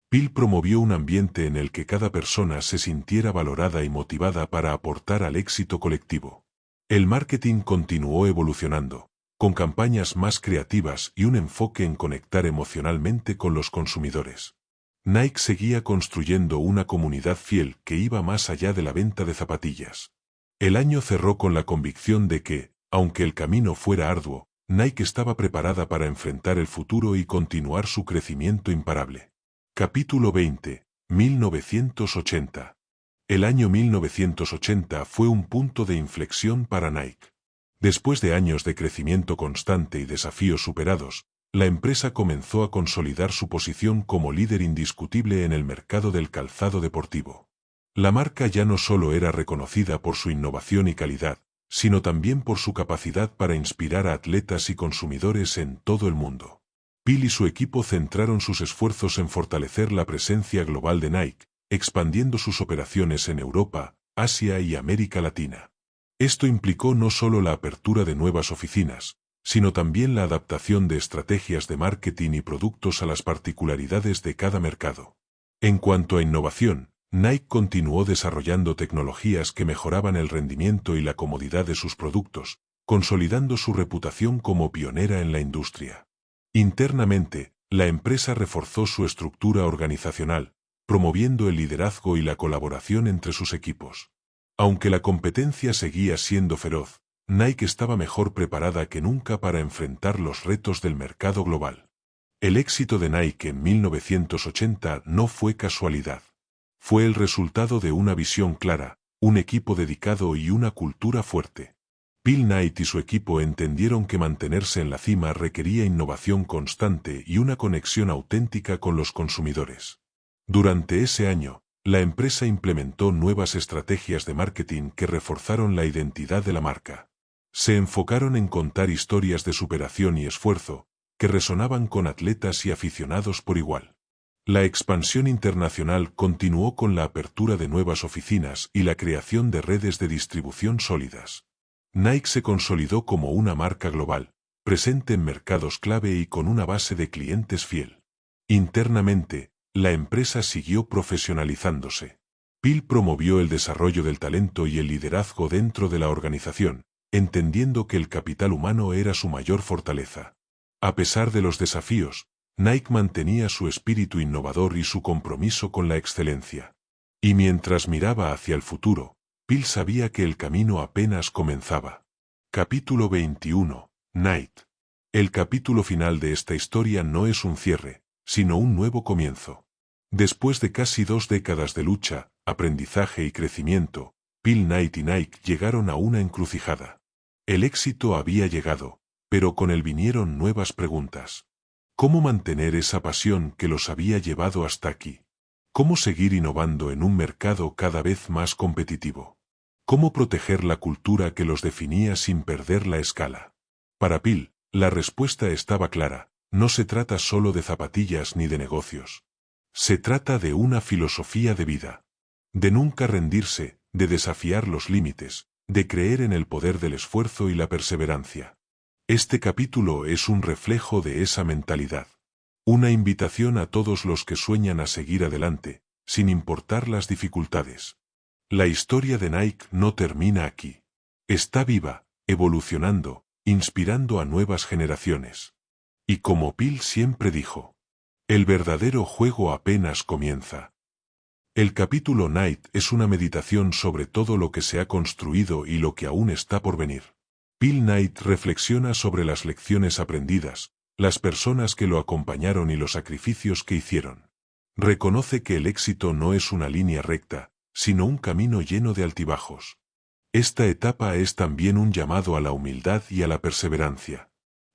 Bill promovió un ambiente en el que cada persona se sintiera valorada y motivada para aportar al éxito colectivo. El marketing continuó evolucionando, con campañas más creativas y un enfoque en conectar emocionalmente con los consumidores. Nike seguía construyendo una comunidad fiel que iba más allá de la venta de zapatillas. El año cerró con la convicción de que, aunque el camino fuera arduo, Nike estaba preparada para enfrentar el futuro y continuar su crecimiento imparable. Capítulo 20. 1980. El año 1980 fue un punto de inflexión para Nike. Después de años de crecimiento constante y desafíos superados, la empresa comenzó a consolidar su posición como líder indiscutible en el mercado del calzado deportivo. La marca ya no solo era reconocida por su innovación y calidad, sino también por su capacidad para inspirar a atletas y consumidores en todo el mundo. Bill y su equipo centraron sus esfuerzos en fortalecer la presencia global de Nike, expandiendo sus operaciones en Europa, Asia y América Latina. Esto implicó no solo la apertura de nuevas oficinas, sino también la adaptación de estrategias de marketing y productos a las particularidades de cada mercado. En cuanto a innovación, Nike continuó desarrollando tecnologías que mejoraban el rendimiento y la comodidad de sus productos, consolidando su reputación como pionera en la industria. Internamente, la empresa reforzó su estructura organizacional, promoviendo el liderazgo y la colaboración entre sus equipos. Aunque la competencia seguía siendo feroz, Nike estaba mejor preparada que nunca para enfrentar los retos del mercado global. El éxito de Nike en 1980 no fue casualidad. Fue el resultado de una visión clara, un equipo dedicado y una cultura fuerte. Bill Knight y su equipo entendieron que mantenerse en la cima requería innovación constante y una conexión auténtica con los consumidores. Durante ese año, la empresa implementó nuevas estrategias de marketing que reforzaron la identidad de la marca. Se enfocaron en contar historias de superación y esfuerzo, que resonaban con atletas y aficionados por igual. La expansión internacional continuó con la apertura de nuevas oficinas y la creación de redes de distribución sólidas. Nike se consolidó como una marca global, presente en mercados clave y con una base de clientes fiel. Internamente, La empresa siguió profesionalizándose. Phil promovió el desarrollo del talento y el liderazgo dentro de la organización, entendiendo que el capital humano era su mayor fortaleza. A pesar de los desafíos, Nike mantenía su espíritu innovador y su compromiso con la excelencia. Y mientras miraba hacia el futuro, Phil sabía que el camino apenas comenzaba. Capítulo 21. Night. El capítulo final de esta historia no es un cierre, sino un nuevo comienzo. Después de casi 2 décadas de lucha, aprendizaje y crecimiento, Phil Knight y Nike llegaron a una encrucijada. El éxito había llegado, pero con él vinieron nuevas preguntas. ¿Cómo mantener esa pasión que los había llevado hasta aquí? ¿Cómo seguir innovando en un mercado cada vez más competitivo? ¿Cómo proteger la cultura que los definía sin perder la escala? Para Phil, la respuesta estaba clara: no se trata solo de zapatillas ni de negocios. Se trata de una filosofía de vida. De nunca rendirse, de desafiar los límites, de creer en el poder del esfuerzo y la perseverancia. Este capítulo es un reflejo de esa mentalidad. Una invitación a todos los que sueñan a seguir adelante, sin importar las dificultades. La historia de Nike no termina aquí. Está viva, evolucionando, inspirando a nuevas generaciones. Y como Phil siempre dijo, el verdadero juego apenas comienza. El capítulo Night es una meditación sobre todo lo que se ha construido y lo que aún está por venir. Phil Knight reflexiona sobre las lecciones aprendidas, las personas que lo acompañaron y los sacrificios que hicieron. Reconoce que el éxito no es una línea recta, sino un camino lleno de altibajos. Esta etapa es también un llamado a la humildad y a la perseverancia.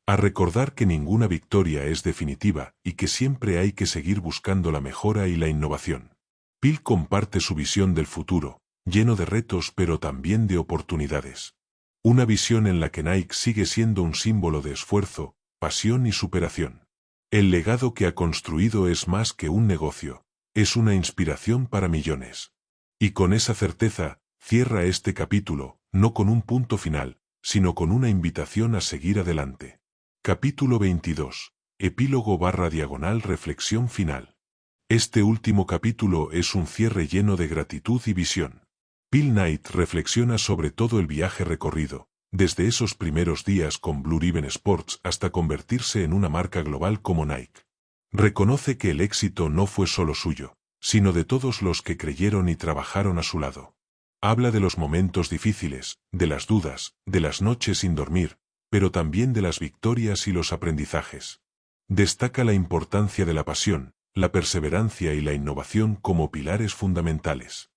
A recordar que ninguna victoria es definitiva y que siempre hay que seguir buscando la mejora y la innovación. Phil comparte su visión del futuro, lleno de retos pero también de oportunidades. Una visión en la que Nike sigue siendo un símbolo de esfuerzo, pasión y superación. El legado que ha construido es más que un negocio, es una inspiración para millones. Y con esa certeza, cierra este capítulo, no con un punto final, sino con una invitación a seguir adelante. Capítulo 22. Epílogo / reflexión final. Este último capítulo es un cierre lleno de gratitud y visión. Phil Knight reflexiona sobre todo el viaje recorrido, desde esos primeros días con Blue Ribbon Sports hasta convertirse en una marca global como Nike. Reconoce que el éxito no fue solo suyo, sino de todos los que creyeron y trabajaron a su lado. Habla de los momentos difíciles, de las dudas, de las noches sin dormir, pero también de las victorias y los aprendizajes. Destaca la importancia de la pasión, la perseverancia y la innovación como pilares fundamentales.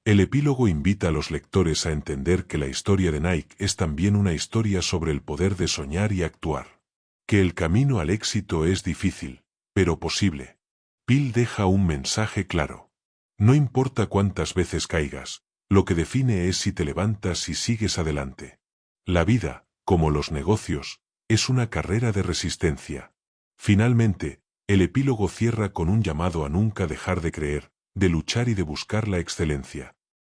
El epílogo invita a los lectores a entender que la historia de Nike es también una historia sobre el poder de soñar y actuar. Que el camino al éxito es difícil, pero posible. Phil deja un mensaje claro. No importa cuántas veces caigas, lo que define es si te levantas y sigues adelante. La vida, como los negocios, es una carrera de resistencia. Finalmente, el epílogo cierra con un llamado a nunca dejar de creer, de luchar y de buscar la excelencia.